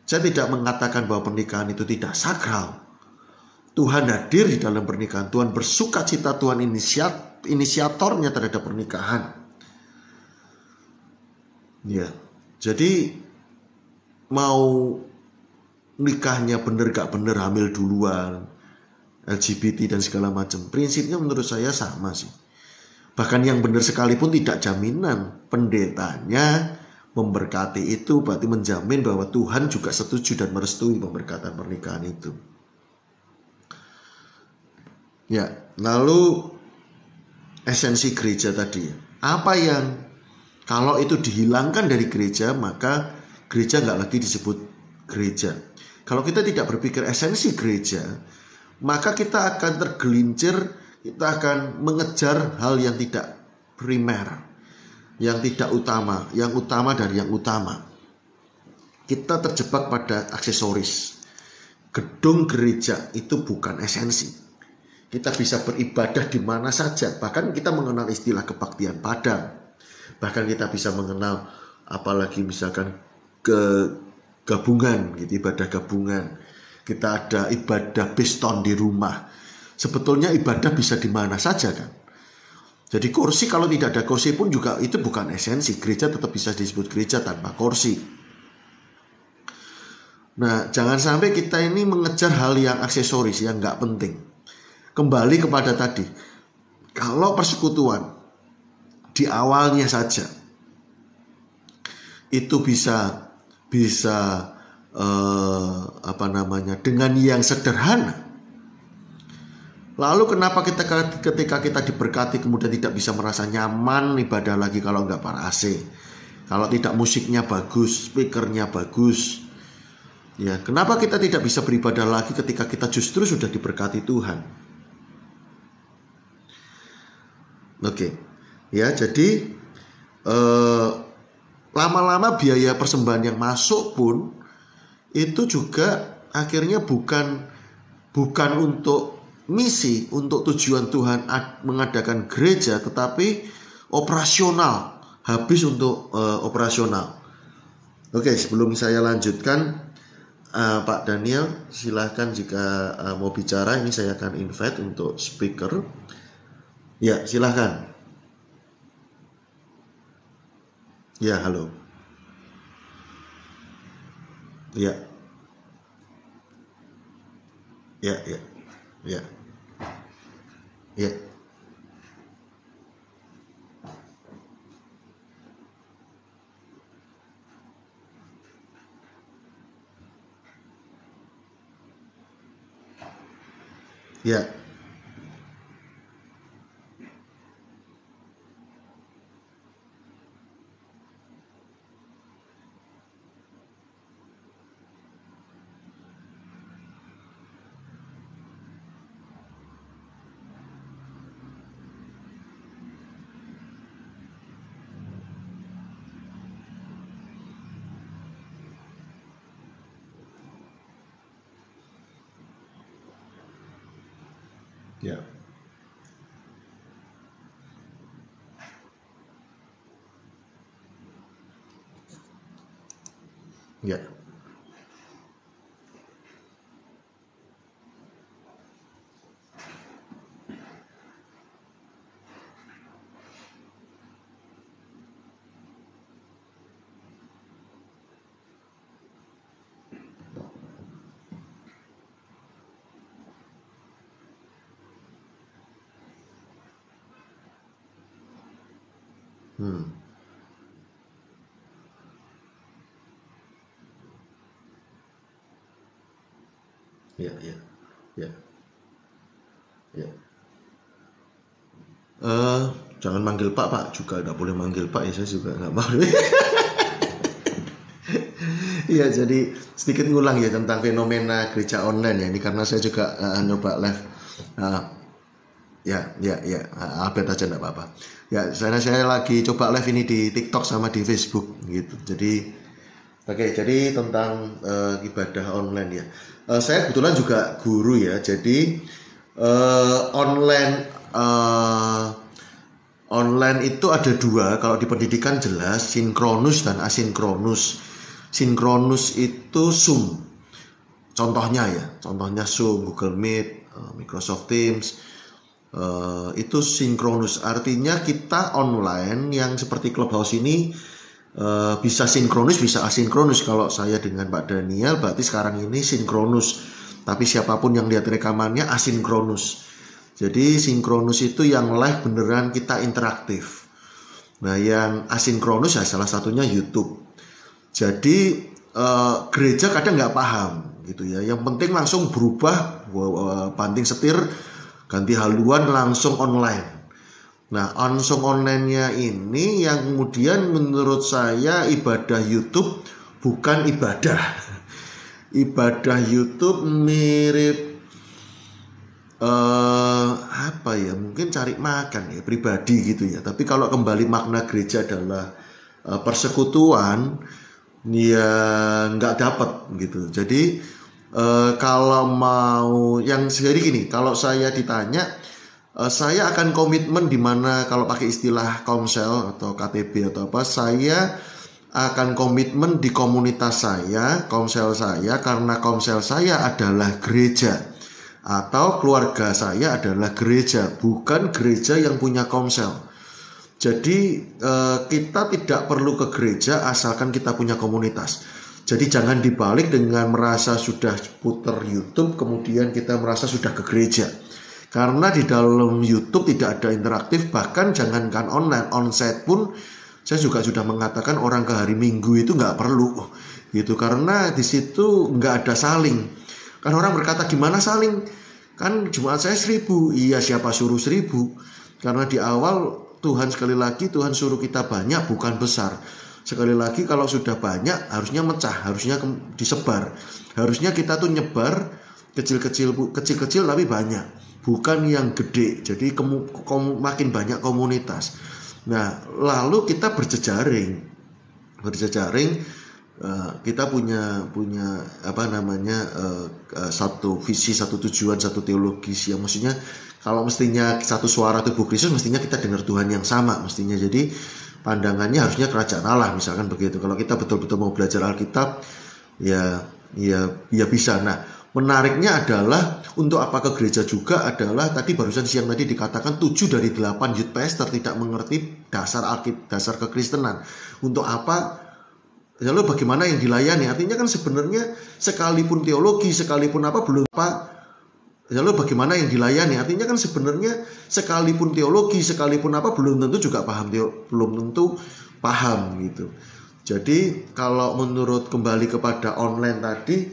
Saya tidak mengatakan bahwa pernikahan itu tidak sakral. Tuhan hadir di dalam pernikahan. Tuhan bersuka cita, Tuhan inisiatornya terhadap pernikahan. Ya, jadi mau nikahnya bener gak bener, hamil duluan, LGBT dan segala macam, prinsipnya menurut saya sama sih. Bahkan yang benar sekalipun tidak jaminan. Pendetanya memberkati itu berarti menjamin bahwa Tuhan juga setuju dan merestui pemberkatan pernikahan itu. Ya, lalu esensi gereja tadi. Apa yang kalau itu dihilangkan dari gereja, maka gereja nggak lagi disebut gereja. Kalau kita tidak berpikir esensi gereja, maka kita akan tergelincir, kita akan mengejar hal yang tidak primer, yang tidak utama, yang utama dari yang utama. Kita terjebak pada aksesoris. Gedung gereja itu bukan esensi. Kita bisa beribadah di mana saja. Bahkan kita mengenal istilah kebaktian padang. Bahkan kita bisa mengenal apalagi misalkan gabungan gitu, ibadah gabungan. Kita ada ibadah beston di rumah. Sebetulnya ibadah bisa di mana saja kan. Jadi kursi, kalau tidak ada kursi pun juga itu bukan esensi. Gereja tetap bisa disebut gereja tanpa kursi. Nah, jangan sampai kita ini mengejar hal yang aksesoris, yang nggak penting. Kembali kepada tadi, kalau persekutuan di awalnya saja itu bisa dengan yang sederhana. Lalu kenapa ketika kita diberkati kemudian tidak bisa merasa nyaman ibadah lagi kalau nggak para AC, kalau tidak musiknya bagus, speakernya bagus, ya kenapa kita tidak bisa beribadah lagi ketika kita justru sudah diberkati Tuhan? Oke, ya jadi lama-lama biaya persembahan yang masuk pun itu juga akhirnya bukan untuk misi, untuk tujuan Tuhan mengadakan gereja, tetapi operasional, habis untuk operasional. Oke, sebelum saya lanjutkan, Pak Daniel, silahkan jika mau bicara, ini saya akan invite untuk speaker. Ya, silahkan. Ya, halo. Ya, ya, ya, ya, ya, ya, ya, ya, hmm, ya, ya, ya, ya. Eh, jangan manggil Pak, Pak juga nggak boleh manggil Pak ya, saya juga nggak mau. Iya, jadi sedikit ngulang ya tentang fenomena gereja online ya. Ini karena saya juga nyoba live. Uh, ya, ya, ya, update aja enggak apa-apa. Ya, saya lagi coba live ini di TikTok sama di Facebook gitu. Jadi, oke, jadi tentang ibadah online ya. Saya kebetulan juga guru ya. Jadi online online itu ada dua. Kalau di pendidikan jelas sinkronus dan asinkronus. Sinkronus itu Zoom. Contohnya Zoom, Google Meet, Microsoft Teams. Itu sinkronus, artinya kita online yang seperti Clubhouse ini bisa sinkronus, bisa asinkronus. Kalau saya dengan Pak Daniel berarti sekarang ini sinkronus, tapi siapapun yang lihat rekamannya asinkronus. Jadi sinkronus itu yang live beneran kita interaktif. Nah, yang asinkronus ya salah satunya YouTube. Jadi gereja kadang nggak paham gitu ya. Yang penting langsung berubah, banting setir, ganti haluan, langsung online. Nah, langsung online-nya ini yang kemudian menurut saya ibadah YouTube bukan ibadah. Ibadah YouTube mirip apa ya, mungkin cari makan ya pribadi gitu ya. Tapi kalau kembali makna gereja adalah persekutuan, ya nggak dapat gitu. Jadi kalau mau yang jadi gini, kalau saya ditanya, saya akan komitmen di mana kalau pakai istilah komsel atau KTB atau apa, saya akan komitmen di komunitas saya, komsel saya, karena komsel saya adalah gereja atau keluarga saya adalah gereja, bukan gereja yang punya komsel. Jadi kita tidak perlu ke gereja asalkan kita punya komunitas. Jadi jangan dibalik dengan merasa sudah putar YouTube kemudian kita merasa sudah ke gereja. Karena di dalam YouTube tidak ada interaktif, bahkan jangankan online, onsite pun saya juga sudah mengatakan orang ke hari Minggu itu nggak perlu gitu, karena di situ nggak ada saling. Kan orang berkata gimana saling? Kan Jumat saya 1000. Iya, siapa suruh 1000? Karena di awal Tuhan sekali lagi Tuhan suruh kita banyak bukan besar. Sekali lagi kalau sudah banyak harusnya mecah, harusnya disebar. Harusnya kita tuh nyebar kecil-kecil tapi banyak, bukan yang gede. Jadi makin banyak komunitas. Nah, lalu kita berjejaring. Kita punya apa namanya satu visi, satu tujuan, satu teologis yang maksudnya kalau mestinya satu suara tubuh Kristus mestinya kita dengar Tuhan yang sama mestinya. Jadi pandangannya harusnya kerajaan Allah misalkan begitu. Kalau kita betul-betul mau belajar Alkitab ya ya bisa. Nah, menariknya adalah untuk apa ke gereja juga adalah tadi barusan siang tadi dikatakan 7 dari 8 youth pastor tidak mengerti dasar kekristenan. Untuk apa? Lalu bagaimana yang dilayani? Artinya kan sebenarnya sekalipun teologi, sekalipun apa belum apa. Lalu bagaimana yang dilayani? Artinya kan sebenarnya sekalipun teologi, sekalipun apa belum tentu juga paham belum tentu paham gitu. Jadi kalau menurut kembali kepada online tadi,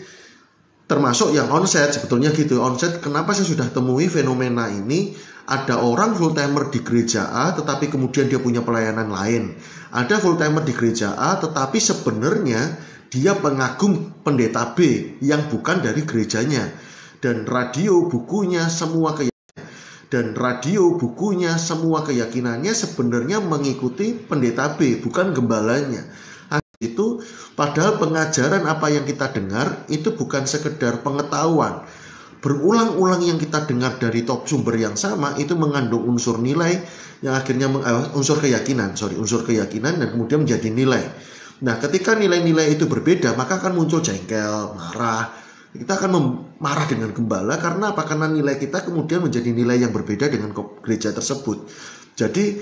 termasuk yang onset sebetulnya gitu. Onset kenapa saya sudah temui fenomena ini, ada orang full timer di gereja A tetapi kemudian dia punya pelayanan lain. Ada full timer di gereja A tetapi sebenarnya dia pengagum pendeta B yang bukan dari gerejanya. Dan radio bukunya semua keyakinannya sebenarnya mengikuti pendeta B, bukan gembalanya. Itu padahal pengajaran apa yang kita dengar itu bukan sekedar pengetahuan. Berulang-ulang yang kita dengar dari top sumber yang sama itu mengandung unsur nilai yang akhirnya unsur keyakinan dan kemudian menjadi nilai. Nah, ketika nilai-nilai itu berbeda, maka akan muncul jengkel, marah. Kita akan marah dengan gembala karena apa? Karena nilai kita kemudian menjadi nilai yang berbeda dengan gereja tersebut. Jadi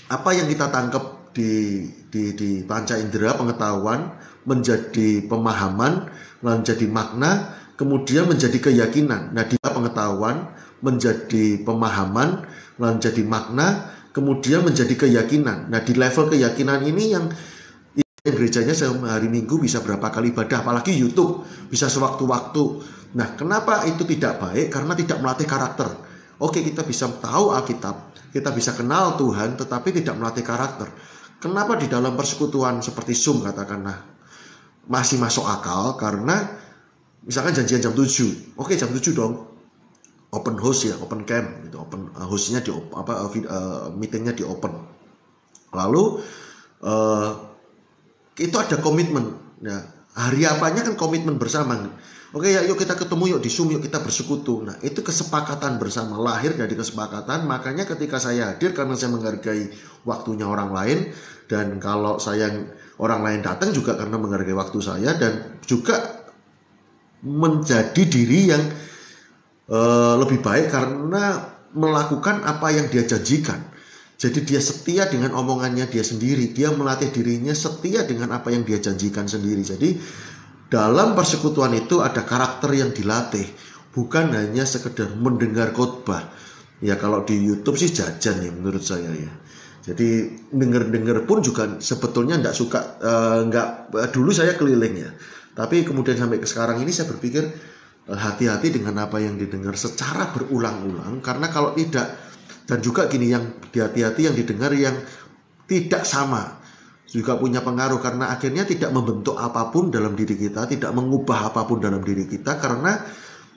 apa yang kita tangkap di panca indera pengetahuan menjadi pemahaman, menjadi makna, kemudian menjadi keyakinan. Nah, di pengetahuan menjadi pemahaman, menjadi makna, kemudian menjadi keyakinan. Nah, di level keyakinan ini yang gerejanya sehari minggu bisa berapa kali ibadah, apalagi YouTube bisa sewaktu-waktu. Nah, kenapa itu tidak baik? Karena tidak melatih karakter. Oke, kita bisa tahu Alkitab, kita bisa kenal Tuhan, tetapi tidak melatih karakter. Kenapa di dalam persekutuan seperti Zoom katakanlah masih masuk akal? Karena misalkan janjian jam 7. Oke, jam 7 dong. Open host ya, open cam gitu. Open hostnya di meetingnya di open. Lalu itu ada komitmen. Ya, hari apanya kan komitmen bersama. Oke ya, yuk kita ketemu, yuk di Zoom, yuk kita bersekutu. Nah, itu kesepakatan bersama, lahir dari kesepakatan. Makanya ketika saya hadir karena saya menghargai waktunya orang lain, dan kalau orang lain datang juga karena menghargai waktu saya, dan juga menjadi diri yang lebih baik karena melakukan apa yang dia janjikan. Jadi dia setia dengan omongannya dia sendiri. Dia melatih dirinya setia dengan apa yang dia janjikan sendiri. Jadi dalam persekutuan itu ada karakter yang dilatih, bukan hanya sekedar mendengar khotbah. Ya kalau di YouTube sih jajan ya menurut saya ya. Jadi denger pun juga sebetulnya nggak suka, dulu saya keliling ya. Tapi kemudian sampai ke sekarang ini saya berpikir hati-hati dengan apa yang didengar secara berulang-ulang. Karena kalau tidak, dan juga gini, yang hati-hati yang didengar yang tidak sama juga punya pengaruh, karena akhirnya tidak membentuk apapun dalam diri kita, tidak mengubah apapun dalam diri kita, karena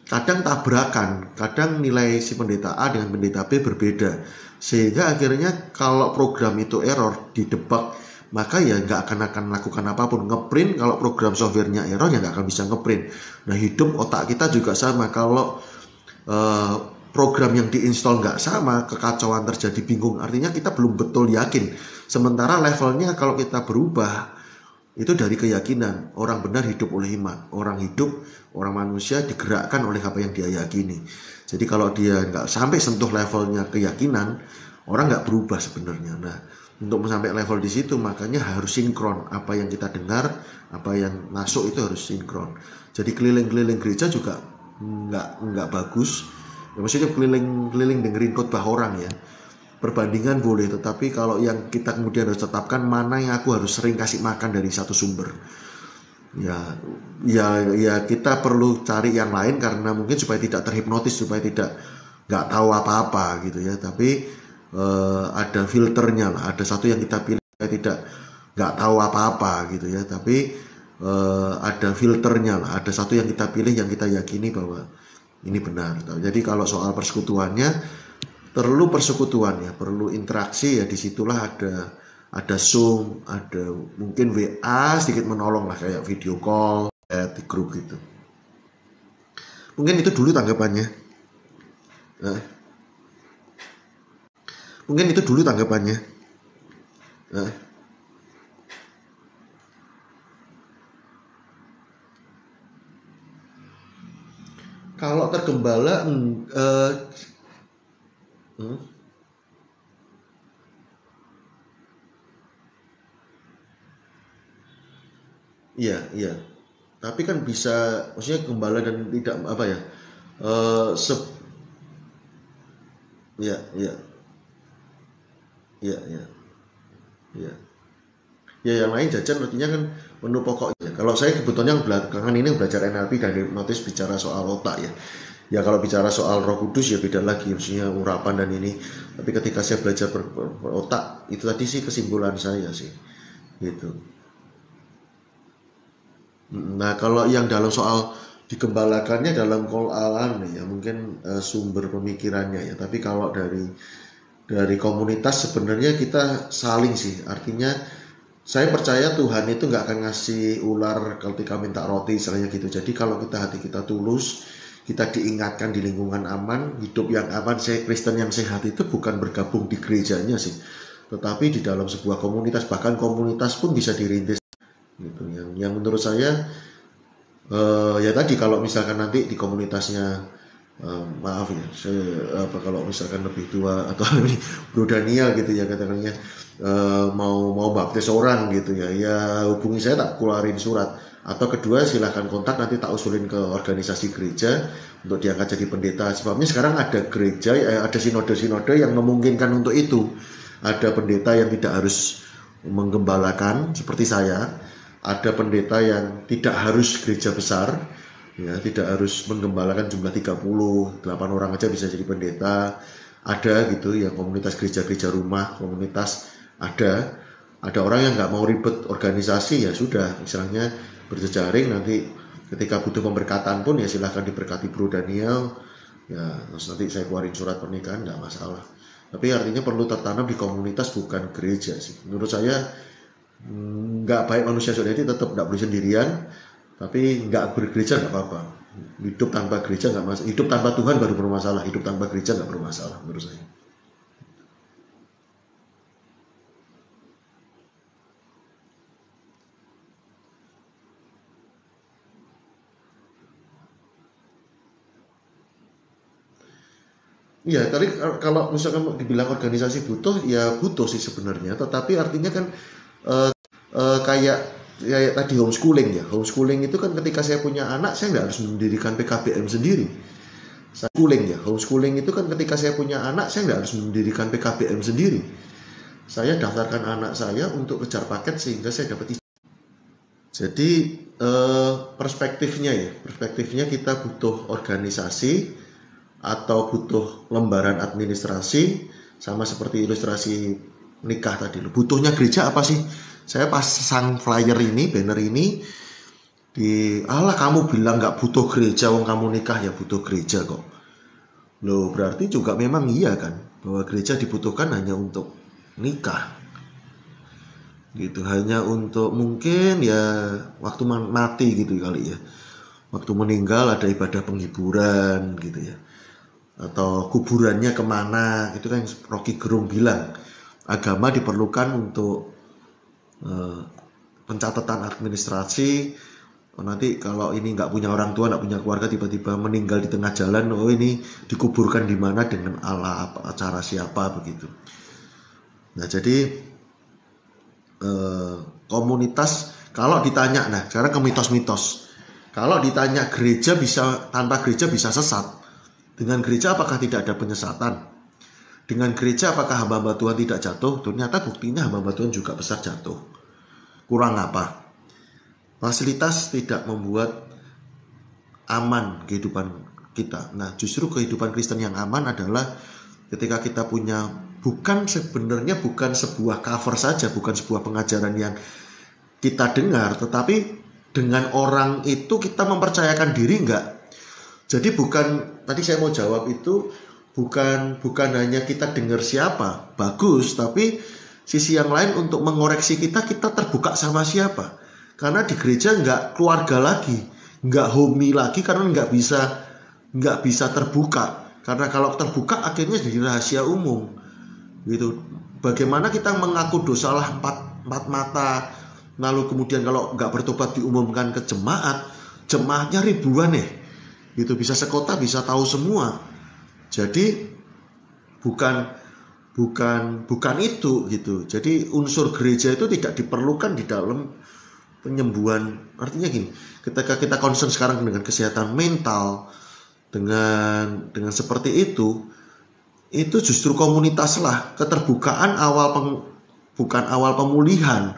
kadang tabrakan, kadang nilai si pendeta A dengan pendeta B berbeda, sehingga akhirnya kalau program itu error didebak, maka ya nggak akan lakukan apapun. Ngeprint kalau program softwarenya error ya nggak akan bisa ngeprint. Nah, hidup otak kita juga sama, kalau program yang diinstal nggak sama, kekacauan terjadi, bingung, artinya kita belum betul yakin. Sementara levelnya kalau kita berubah, itu dari keyakinan. Orang benar hidup oleh iman. Orang manusia digerakkan oleh apa yang dia yakini. Jadi kalau dia nggak sampai sentuh levelnya keyakinan, orang nggak berubah sebenarnya. Nah, untuk sampai level di situ makanya harus sinkron. Apa yang kita dengar, apa yang masuk itu harus sinkron. Jadi keliling-keliling gereja juga nggak bagus. Ya, maksudnya keliling dengerin khotbah orang ya. Perbandingan boleh, tetapi kalau yang kita kemudian harus tetapkan mana yang aku harus sering kasih makan dari satu sumber. Ya kita perlu cari yang lain karena mungkin supaya tidak terhipnotis, supaya nggak tahu apa-apa gitu ya. Tapi ada filternya lah, ada satu yang kita pilih supaya nggak tahu apa-apa gitu ya. Tapi ada filternya lah, ada satu yang kita pilih yang kita yakini bahwa ini benar. Jadi kalau soal persekutuannya, perlu persekutuan ya, perlu interaksi ya. Disitulah ada Zoom, ada mungkin WA sedikit menolong lah, kayak video call, di grup gitu. Mungkin itu dulu tanggapannya. Mungkin itu dulu tanggapannya. Kalau tergembala, iya, iya. Tapi kan bisa, maksudnya gembala dan tidak apa ya? Eh, se- ya, ya, ya, ya, ya. Ya yang lain jajan artinya kan menu pokoknya. Kalau saya kebetulan yang belakangan ini belajar NLP dan hipnotis bicara soal otak ya. Ya kalau bicara soal Roh Kudus ya beda lagi, maksudnya urapan dan ini. Tapi ketika saya belajar otak, itu tadi sih kesimpulan saya sih, gitu. Nah kalau yang dalam soal digembalakannya dalam kol alan ya mungkin sumber pemikirannya ya. Tapi kalau dari komunitas sebenarnya kita saling sih. Artinya saya percaya Tuhan itu nggak akan ngasih ular ketika minta roti istilahnya gitu. Jadi kalau kita hati kita tulus, kita diingatkan di lingkungan aman, hidup yang aman, saya Kristen yang sehat itu bukan bergabung di gerejanya sih, tetapi di dalam sebuah komunitas, bahkan komunitas pun bisa dirintis gitu. Yang menurut saya ya tadi kalau misalkan nanti di komunitasnya maaf ya, saya kalau misalkan lebih tua atau lebih Bro Daniel gitu ya katakannya mau baptis orang gitu ya, ya hubungi saya tak keluarin surat, atau kedua silahkan kontak nanti tak usulin ke organisasi gereja untuk diangkat jadi pendeta. Sebabnya sekarang ada gereja, ada sinode-sinode yang memungkinkan untuk itu. Ada pendeta yang tidak harus menggembalakan seperti saya, ada pendeta yang tidak harus gereja besar, ya tidak harus menggembalakan jumlah 30, 8 orang aja bisa jadi pendeta. Ada gitu ya komunitas gereja-gereja rumah, komunitas ada orang yang nggak mau ribet organisasi, ya sudah istilahnya berjejaring, nanti ketika butuh pemberkatan pun ya silahkan diberkati Bro Daniel ya, terus nanti saya keluarin surat pernikahan, nggak masalah. Tapi artinya perlu tertanam di komunitas bukan gereja sih menurut saya. Nggak baik manusia sejati tetap nggak boleh sendirian, tapi nggak bergereja nggak apa-apa. Hidup tanpa gereja nggak masalah, hidup tanpa Tuhan baru bermasalah, hidup tanpa gereja nggak bermasalah menurut saya. Iya, tadi kalau misalkan dibilang organisasi butuh, ya butuh sih sebenarnya. Tetapi artinya kan kayak tadi homeschooling ya. Homeschooling itu kan ketika saya punya anak, saya nggak harus mendirikan PKBM sendiri. Homeschooling itu kan ketika saya punya anak, saya nggak harus mendirikan PKBM sendiri. Saya daftarkan anak saya untuk kejar paket sehingga saya dapat. Jadi perspektifnya kita butuh organisasi atau butuh lembaran administrasi, sama seperti ilustrasi nikah tadi. Butuhnya gereja apa sih? Saya pasang flyer ini, banner ini di Allah, kamu bilang nggak butuh gereja, wong kamu nikah ya butuh gereja kok. Loh berarti juga memang iya kan, bahwa gereja dibutuhkan hanya untuk nikah gitu, hanya untuk mungkin ya waktu mati gitu kali ya, waktu meninggal ada ibadah penghiburan gitu ya, atau kuburannya kemana, itu kan Rocky Gerung bilang agama diperlukan untuk pencatatan administrasi. Nanti kalau ini nggak punya orang tua, nggak punya keluarga, tiba-tiba meninggal di tengah jalan, oh ini dikuburkan di mana, dengan ala apa, acara siapa begitu. Nah jadi komunitas kalau ditanya, nah sekarang ke mitos-mitos. Kalau ditanya gereja bisa, tanpa gereja bisa sesat, dengan gereja apakah tidak ada penyesatan? Dengan gereja apakah hamba-hamba Tuhan tidak jatuh? Ternyata buktinya hamba-hamba Tuhan juga besar jatuh. Kurang apa? Fasilitas tidak membuat aman kehidupan kita. Nah justru kehidupan Kristen yang aman adalah ketika kita punya, sebenarnya bukan sebuah cover saja, bukan sebuah pengajaran yang kita dengar, tetapi dengan orang itu kita mempercayakan diri enggak. Jadi bukan, tadi saya mau jawab itu, bukan hanya kita dengar siapa, bagus, tapi sisi yang lain untuk mengoreksi kita terbuka sama siapa. Karena di gereja nggak keluarga lagi, nggak homey lagi, karena nggak bisa terbuka. Karena kalau terbuka akhirnya jadi rahasia umum, gitu. Bagaimana kita mengaku dosa lah empat mata, lalu kemudian kalau nggak bertobat diumumkan ke jemaatnya ribuan nih. Itu bisa sekota bisa tahu semua. Jadi bukan itu gitu. Jadi unsur gereja itu tidak diperlukan di dalam penyembuhan. Artinya gini, ketika kita concern sekarang dengan kesehatan mental, dengan seperti itu justru komunitas lah, keterbukaan bukan awal pemulihan,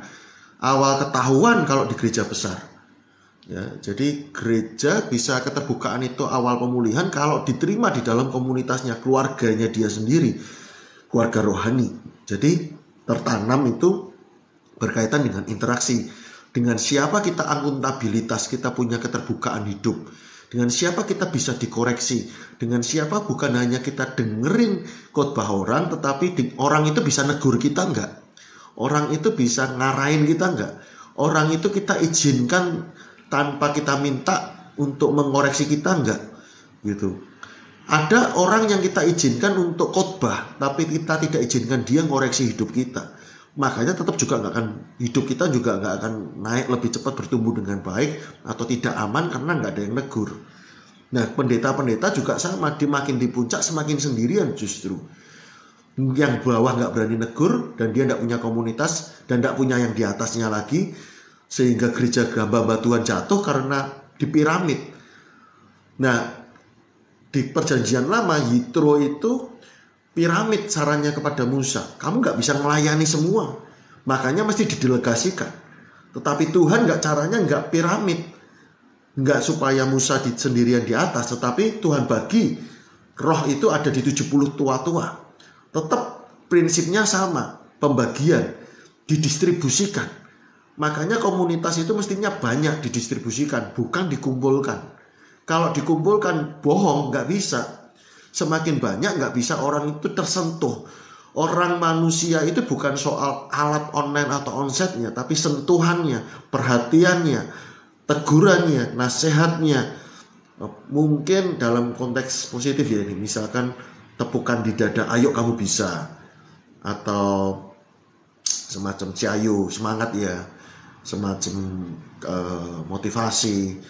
awal ketahuan kalau di gereja besar. Ya, jadi gereja bisa keterbukaan itu awal pemulihan kalau diterima di dalam komunitasnya, keluarganya dia sendiri, keluarga rohani. Jadi tertanam itu berkaitan dengan interaksi. Dengan siapa kita akuntabilitas, kita punya keterbukaan hidup. Dengan siapa kita bisa dikoreksi. Dengan siapa bukan hanya kita dengerin khotbah orang, tetapi orang itu bisa negur kita enggak? Orang itu bisa ngarahin kita enggak? Orang itu kita izinkan tanpa kita minta untuk mengoreksi kita enggak? Gitu. Ada orang yang kita izinkan untuk khotbah, tapi kita tidak izinkan dia ngoreksi hidup kita. Makanya tetap juga nggak akan, hidup kita juga nggak akan naik lebih cepat, bertumbuh dengan baik atau tidak aman karena nggak ada yang negur. Nah, pendeta-pendeta juga sama, dia makin di puncak semakin sendirian justru. Yang bawah nggak berani negur dan dia nggak punya komunitas dan nggak punya yang di atasnya lagi, sehingga gereja hamba Tuhan jatuh karena di piramid. Nah, di perjanjian lama Yitro itu piramid sarannya kepada Musa. Kamu nggak bisa melayani semua. Makanya mesti didelegasikan. Tetapi Tuhan caranya nggak piramid. Nggak supaya Musa sendirian di atas. Tetapi Tuhan bagi roh itu ada di 70 tua-tua. Tetap prinsipnya sama. Pembagian. Didistribusikan. Makanya komunitas itu mestinya banyak didistribusikan. Bukan dikumpulkan. Kalau dikumpulkan bohong nggak bisa. Semakin banyak nggak bisa orang itu tersentuh. Orang manusia itu bukan soal alat online atau onsetnya, tapi sentuhannya, perhatiannya, tegurannya, nasihatnya. Mungkin dalam konteks positif ya ini, misalkan tepukan di dada, ayo kamu bisa. Atau semacam ciayu, semangat ya. Semacam motivasi.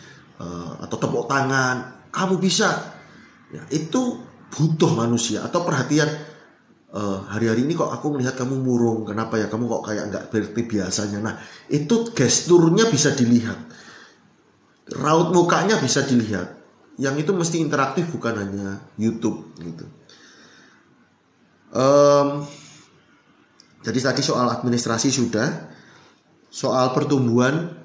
Atau tepuk tangan, kamu bisa. Ya, itu butuh manusia. Atau perhatian, hari-hari ini kok aku melihat kamu murung, kenapa ya, kamu kok kayak nggak seperti biasanya. Nah, itu gesturnya bisa dilihat, raut mukanya bisa dilihat. Yang itu mesti interaktif, bukan hanya YouTube gitu. Jadi tadi soal administrasi sudah, soal pertumbuhan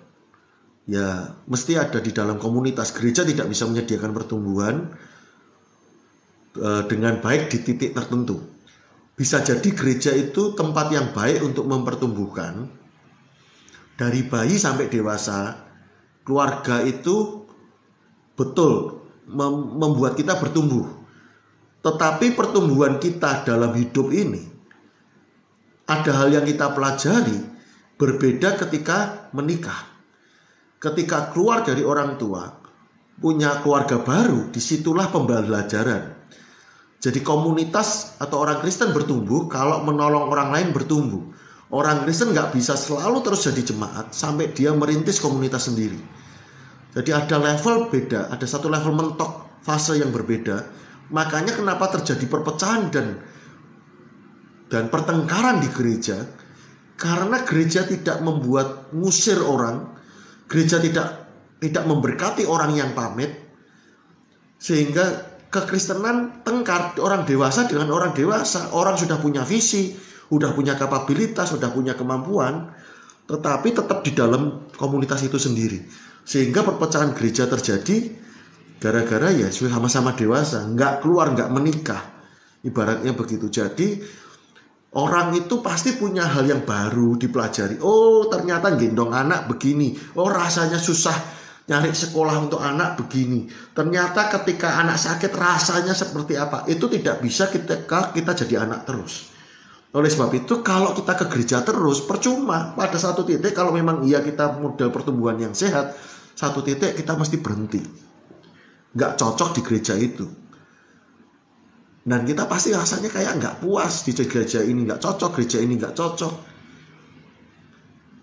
ya mesti ada di dalam komunitas. Gereja tidak bisa menyediakan pertumbuhan dengan baik di titik tertentu. Bisa jadi gereja itu tempat yang baik untuk mempertumbuhkan dari bayi sampai dewasa. Keluarga itu betul membuat kita bertumbuh. Tetapi pertumbuhan kita dalam hidup ini, ada hal yang kita pelajari berbeda ketika menikah. Ketika keluar dari orang tua, punya keluarga baru, disitulah pembelajaran. Jadi komunitas atau orang Kristen bertumbuh kalau menolong orang lain bertumbuh. Orang Kristen nggak bisa selalu terus jadi jemaat sampai dia merintis komunitas sendiri. Jadi ada level beda, ada satu level mentok, fase yang berbeda. Makanya kenapa terjadi perpecahan dan pertengkaran di gereja? Karena gereja tidak membuat ngusir orang. Gereja tidak memberkati orang yang pamit, sehingga kekristenan tengkar orang dewasa dengan orang dewasa. Orang sudah punya visi, sudah punya kapabilitas, sudah punya kemampuan, tetapi tetap di dalam komunitas itu sendiri. Sehingga perpecahan gereja terjadi gara-gara ya sama-sama dewasa, nggak keluar, nggak menikah. Ibaratnya begitu. Jadi orang itu pasti punya hal yang baru dipelajari. Oh, ternyata gendong anak begini. Oh, rasanya susah nyari sekolah untuk anak begini. Ternyata ketika anak sakit rasanya seperti apa. Itu tidak bisa ketika kita jadi anak terus. Oleh sebab itu kalau kita ke gereja terus percuma. Pada satu titik kalau memang iya kita model pertumbuhan yang sehat, satu titik kita mesti berhenti. Nggak cocok di gereja itu. Dan kita pasti rasanya kayak nggak puas di gereja ini nggak cocok, gereja ini nggak cocok.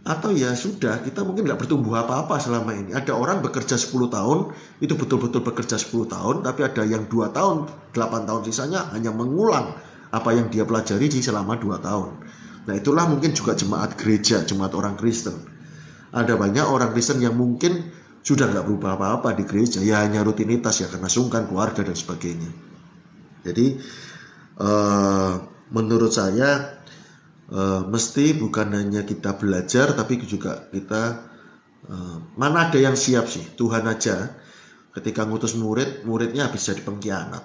Atau ya sudah, kita mungkin nggak bertumbuh apa-apa selama ini. Ada orang bekerja 10 tahun, itu betul-betul bekerja 10 tahun, tapi ada yang 2 tahun, 8 tahun sisanya hanya mengulang apa yang dia pelajari di selama 2 tahun. Nah itulah mungkin juga jemaat gereja, jemaat orang Kristen. Ada banyak orang Kristen yang mungkin sudah nggak berubah apa-apa di gereja, ya hanya rutinitas ya karena sungkan keluarga dan sebagainya. Jadi menurut saya mesti bukan hanya kita belajar, tapi juga kita mana ada yang siap sih. Tuhan aja ketika ngutus muridnya habis jadi pengkhianat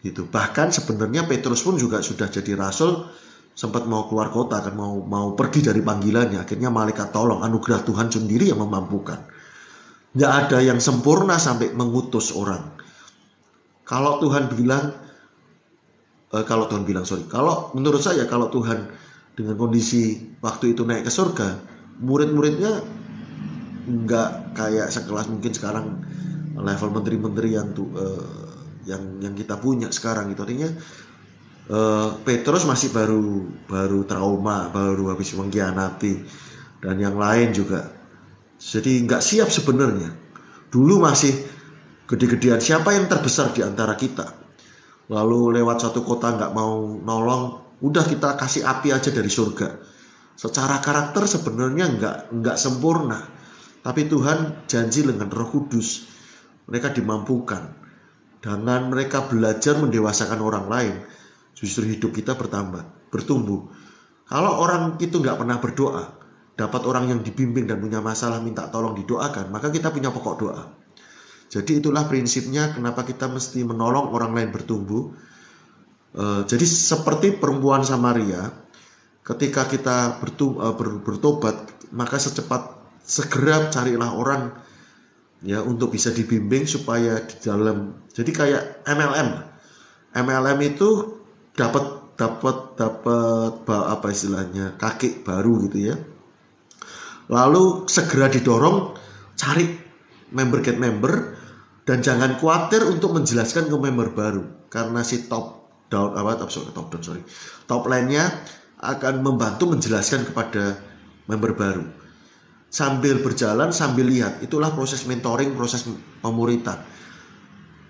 gitu. Bahkan sebenarnya Petrus pun juga sudah jadi rasul, sempat mau keluar kota kan, mau pergi dari panggilannya. Akhirnya malaikat tolong, anugerah Tuhan sendiri yang memampukan. Nggak ada yang sempurna sampai mengutus orang. Kalau Tuhan bilang kalau menurut saya, kalau Tuhan dengan kondisi waktu itu naik ke surga, murid-muridnya nggak kayak sekelas mungkin sekarang level menteri-menteri yang kita punya sekarang gitu. Artinya Petrus masih baru trauma, baru habis mengkhianati, dan yang lain juga. Jadi nggak siap sebenarnya. Dulu masih gede-gedean, siapa yang terbesar di antara kita. Lalu lewat satu kota nggak mau nolong, udah kita kasih api aja dari surga. Secara karakter sebenarnya nggak sempurna, tapi Tuhan janji dengan Roh Kudus mereka dimampukan. Dengan mereka belajar mendewasakan orang lain, justru hidup kita bertumbuh. Kalau orang itu nggak pernah berdoa, dapat orang yang dibimbing dan punya masalah minta tolong didoakan, maka kita punya pokok doa. Jadi itulah prinsipnya kenapa kita mesti menolong orang lain bertumbuh. Jadi seperti perempuan Samaria, ketika kita bertobat, maka segera carilah orang ya untuk bisa dibimbing supaya di dalam. Jadi kayak MLM itu dapat apa istilahnya, kaki baru gitu ya. Lalu segera didorong cari member get member. Dan jangan khawatir untuk menjelaskan ke member baru, karena si top line-nya akan membantu menjelaskan kepada member baru. Sambil berjalan, sambil lihat, itulah proses mentoring, proses pemuritan.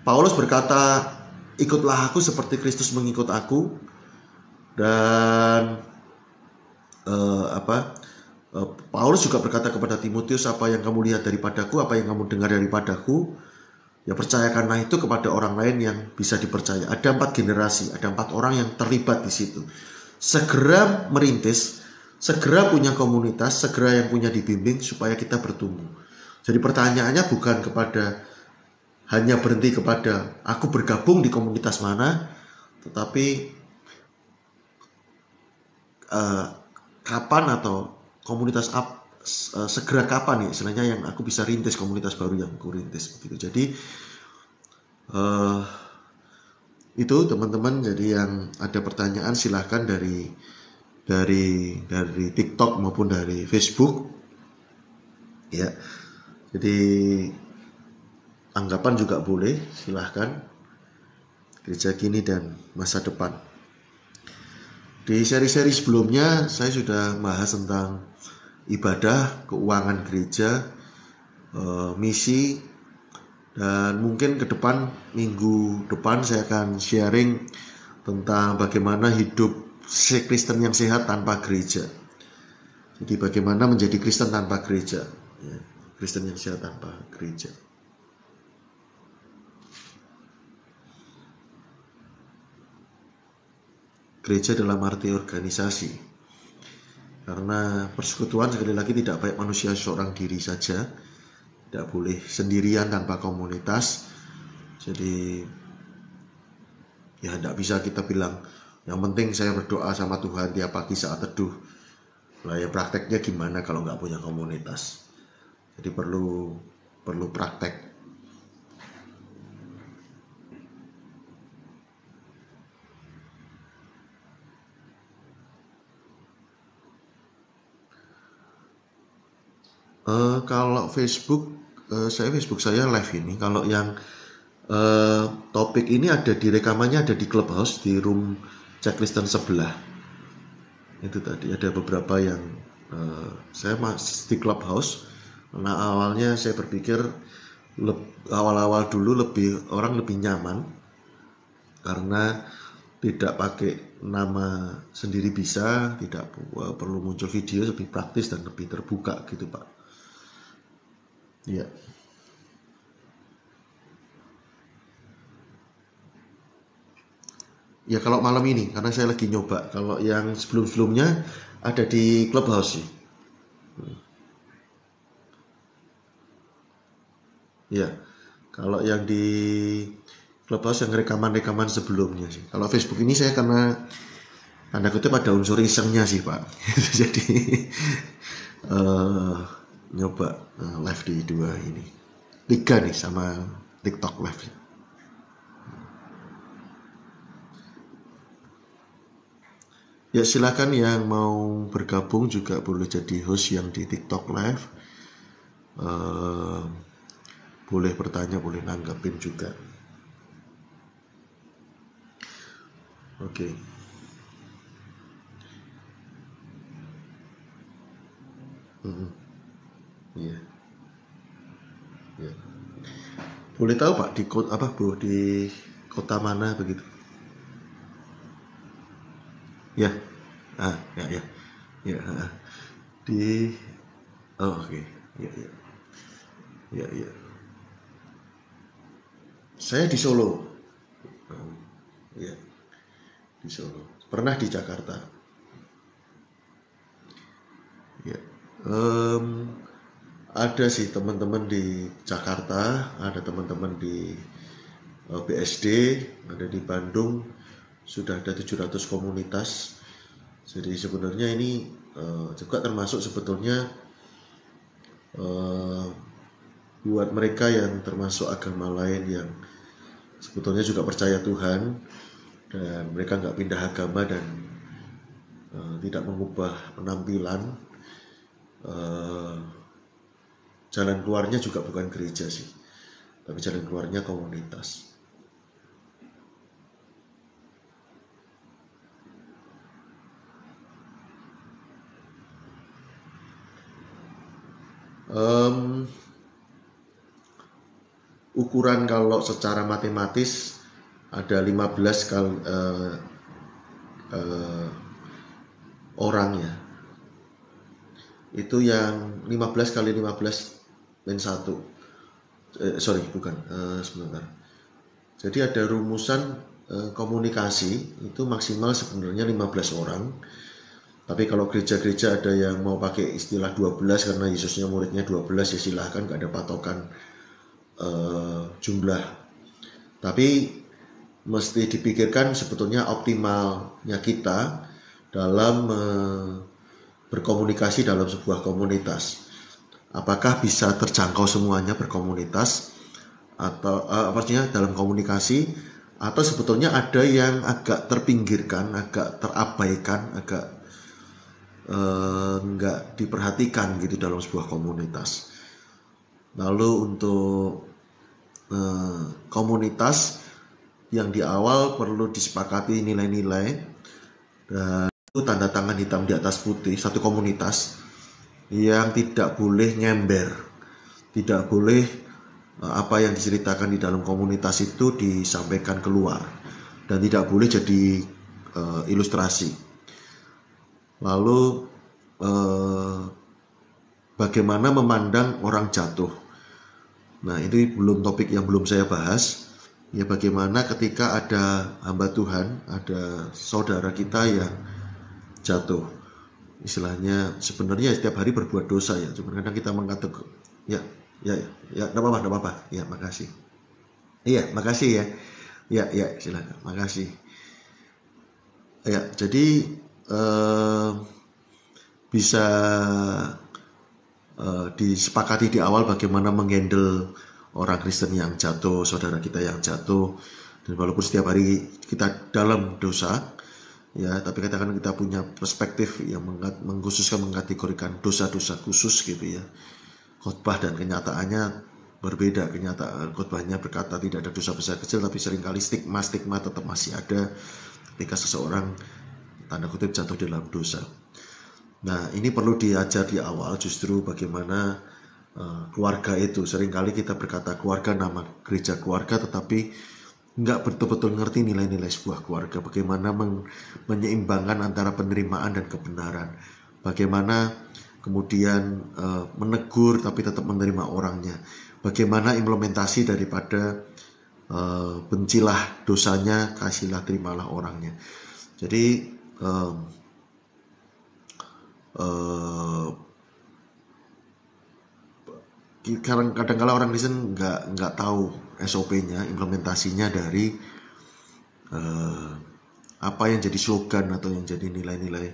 Paulus berkata, ikutlah aku seperti Kristus mengikut aku. Dan Paulus juga berkata kepada Timotius, apa yang kamu lihat daripadaku, apa yang kamu dengar daripadaku, ya percayakanlah itu kepada orang lain yang bisa dipercaya. Ada 4 generasi, ada 4 orang yang terlibat di situ. Segera merintis, segera punya komunitas, segera yang punya dibimbing supaya kita bertumbuh. Jadi pertanyaannya bukan hanya berhenti kepada aku bergabung di komunitas mana, tetapi kapan atau komunitas segera kapan ya istilahnya yang aku bisa rintis komunitas baru yang aku rintis begitu. Jadi itu teman-teman, jadi yang ada pertanyaan silahkan dari TikTok maupun dari Facebook ya. Jadi anggapan juga boleh, silahkan. Gereja kini dan masa depan. Di seri-seri sebelumnya saya sudah bahas tentang ibadah, keuangan gereja, misi, dan mungkin ke depan, minggu depan saya akan sharing tentang bagaimana hidup Kristen yang sehat tanpa gereja. Jadi bagaimana menjadi Kristen tanpa gereja, ya, Kristen yang sehat tanpa gereja. Gereja dalam arti organisasi, karena persekutuan sekali lagi tidak baik manusia seorang diri saja, tidak boleh sendirian tanpa komunitas. Jadi ya tidak bisa kita bilang yang penting saya berdoa sama Tuhan tiap pagi saat teduh. Lah ya prakteknya gimana kalau nggak punya komunitas? Jadi perlu praktek. Kalau Facebook, Facebook saya live ini. Kalau yang topik ini ada di rekamannya, ada di Clubhouse di room Cek Kristen sebelah. Itu tadi ada beberapa yang Saya masih di Clubhouse. Nah, awalnya saya berpikir awal-awal dulu orang lebih nyaman karena tidak pakai nama sendiri, bisa tidak perlu muncul video, lebih praktis dan lebih terbuka gitu Pak. Iya. Ya kalau malam ini karena saya lagi nyoba. Kalau yang sebelum-sebelumnya ada di Clubhouse sih. Ya. Kalau yang di Clubhouse yang rekaman-rekaman sebelumnya sih. Kalau Facebook ini saya karena tanda kutip ada unsur isengnya sih Pak. Jadi eh, nyoba live di dua ini. Tiga nih sama TikTok live. Ya silakan yang mau bergabung juga boleh jadi host yang di TikTok live. Eh, boleh bertanya, boleh nanggapin juga. Oke. Iya, iya. Boleh tahu Pak di kota apa Bro, di kota mana begitu? Ya. Ya, ya. Ya, di oke. Ya, ya. Ya, ya. Saya di Solo. Ya, di Solo. Pernah di Jakarta. Ya. Em, ada sih teman-teman di Jakarta, ada teman-teman di BSD, ada di Bandung, sudah ada 700 komunitas. Jadi sebenarnya ini juga termasuk sebetulnya eh, buat mereka yang termasuk agama lain yang sebetulnya juga percaya Tuhan dan mereka nggak pindah agama dan tidak mengubah penampilan. eh, Jalan keluarnya juga bukan gereja sih, tapi jalan keluarnya komunitas. Em, Ukuran kalau secara matematis ada 15 kali eh, orang ya. Itu yang 15 kali 15 min 1. Sorry, bukan. Sebentar. Jadi ada rumusan komunikasi itu maksimal sebenarnya 15 orang. Tapi kalau gereja-gereja ada yang mau pakai istilah 12 karena Yesusnya muridnya 12 ya silahkan, gak ada patokan jumlah. Tapi mesti dipikirkan sebetulnya optimalnya kita dalam berkomunikasi dalam sebuah komunitas. Apakah bisa terjangkau semuanya berkomunitas atau artinya dalam komunikasi, atau sebetulnya ada yang agak terpinggirkan, agak terabaikan, agak nggak diperhatikan gitu dalam sebuah komunitas. Lalu untuk komunitas yang di awal perlu disepakati nilai-nilai dan itu tanda tangan hitam di atas putih, satu komunitas yang tidak boleh nyember, tidak boleh apa yang diceritakan di dalam komunitas itu disampaikan keluar dan tidak boleh jadi ilustrasi. Lalu bagaimana memandang orang jatuh. Nah, ini belum topik yang belum saya bahas. Ya bagaimana ketika ada hamba Tuhan, ada saudara kita yang jatuh. Istilahnya sebenarnya setiap hari berbuat dosa ya. Cuma kadang kita mengatakan ya, enggak apa-apa, enggak apa-apa. Ya, makasih. Iya, makasih ya. Ya, silakan. Makasih. Ya, jadi eh, bisa disepakati di awal bagaimana menghandle orang Kristen yang jatuh, saudara kita yang jatuh. Dan walaupun setiap hari kita dalam dosa, ya, tapi katakan kita punya perspektif yang mengkhususkan mengkategorikan dosa-dosa khusus gitu ya. Khotbah dan kenyataannya berbeda. Kenyataan khotbahnya berkata tidak ada dosa besar kecil, tapi seringkali stigma tetap masih ada ketika seseorang tanda kutip jatuh dalam dosa. Nah, ini perlu diajar di awal justru bagaimana keluarga itu. Seringkali kita berkata keluarga, nama gereja keluarga, tetapi nggak betul-betul ngerti nilai-nilai sebuah keluarga. Bagaimana menyeimbangkan antara penerimaan dan kebenaran. Bagaimana kemudian menegur tapi tetap menerima orangnya. Bagaimana implementasi daripada bencilah dosanya, kasihlah terimalah orangnya. Jadi kadang-kala orang Kristen nggak tahu SOP-nya, implementasinya dari apa yang jadi slogan atau yang jadi nilai-nilai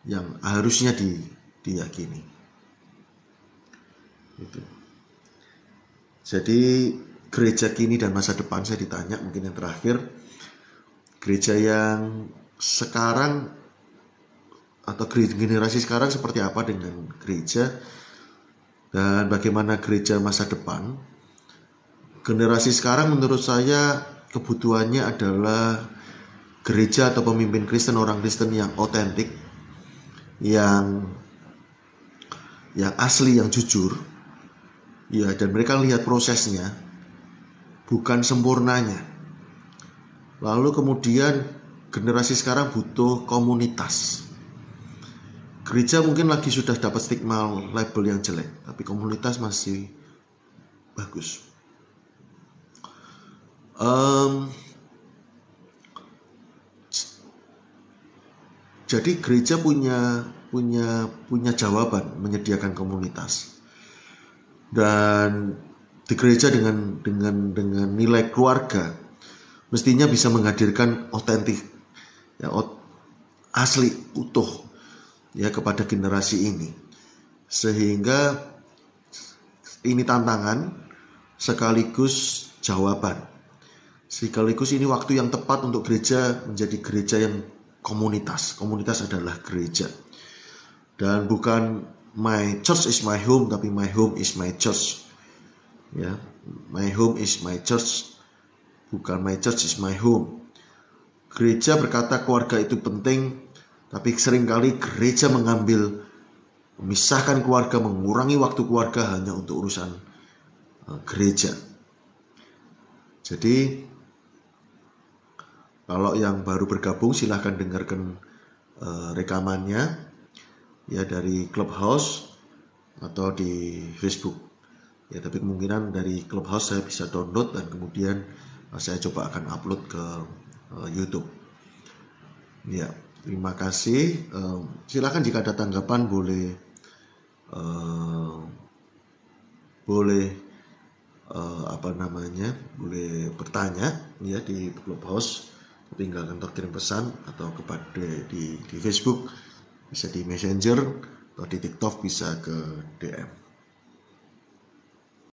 yang harusnya diyakini. Gitu. Jadi gereja kini dan masa depan, saya ditanya mungkin yang terakhir, gereja yang sekarang atau generasi sekarang seperti apa dengan gereja, dan bagaimana gereja masa depan. Generasi sekarang menurut saya kebutuhannya adalah gereja atau pemimpin Kristen, orang Kristen yang otentik, yang asli, yang jujur, ya, dan mereka lihat prosesnya, bukan sempurnanya. Lalu kemudian generasi sekarang butuh komunitas. Gereja mungkin lagi sudah dapat stigma label yang jelek, tapi komunitas masih bagus. Jadi gereja punya jawaban menyediakan komunitas. Dan di gereja dengan nilai keluarga mestinya bisa menghadirkan otentik, ya, asli, utuh, ya, kepada generasi ini. Sehingga ini tantangan sekaligus jawaban. Sekaligus ini waktu yang tepat untuk gereja menjadi gereja yang komunitas. Komunitas adalah gereja. Dan bukan my church is my home, tapi my home is my church. Ya, my home is my church, bukan my church is my home. Gereja berkata keluarga itu penting, tapi seringkali gereja memisahkan keluarga, mengurangi waktu keluarga hanya untuk urusan gereja. Jadi kalau yang baru bergabung silahkan dengarkan rekamannya, ya, dari Clubhouse atau di Facebook. Ya, tapi kemungkinan dari Clubhouse saya bisa download dan kemudian saya coba akan upload ke YouTube. Ya, terima kasih. Silakan jika ada tanggapan boleh boleh bertanya, ya, di Clubhouse. Tinggalkan atau kirim pesan atau kepada di Facebook, bisa di Messenger atau di TikTok, bisa ke DM.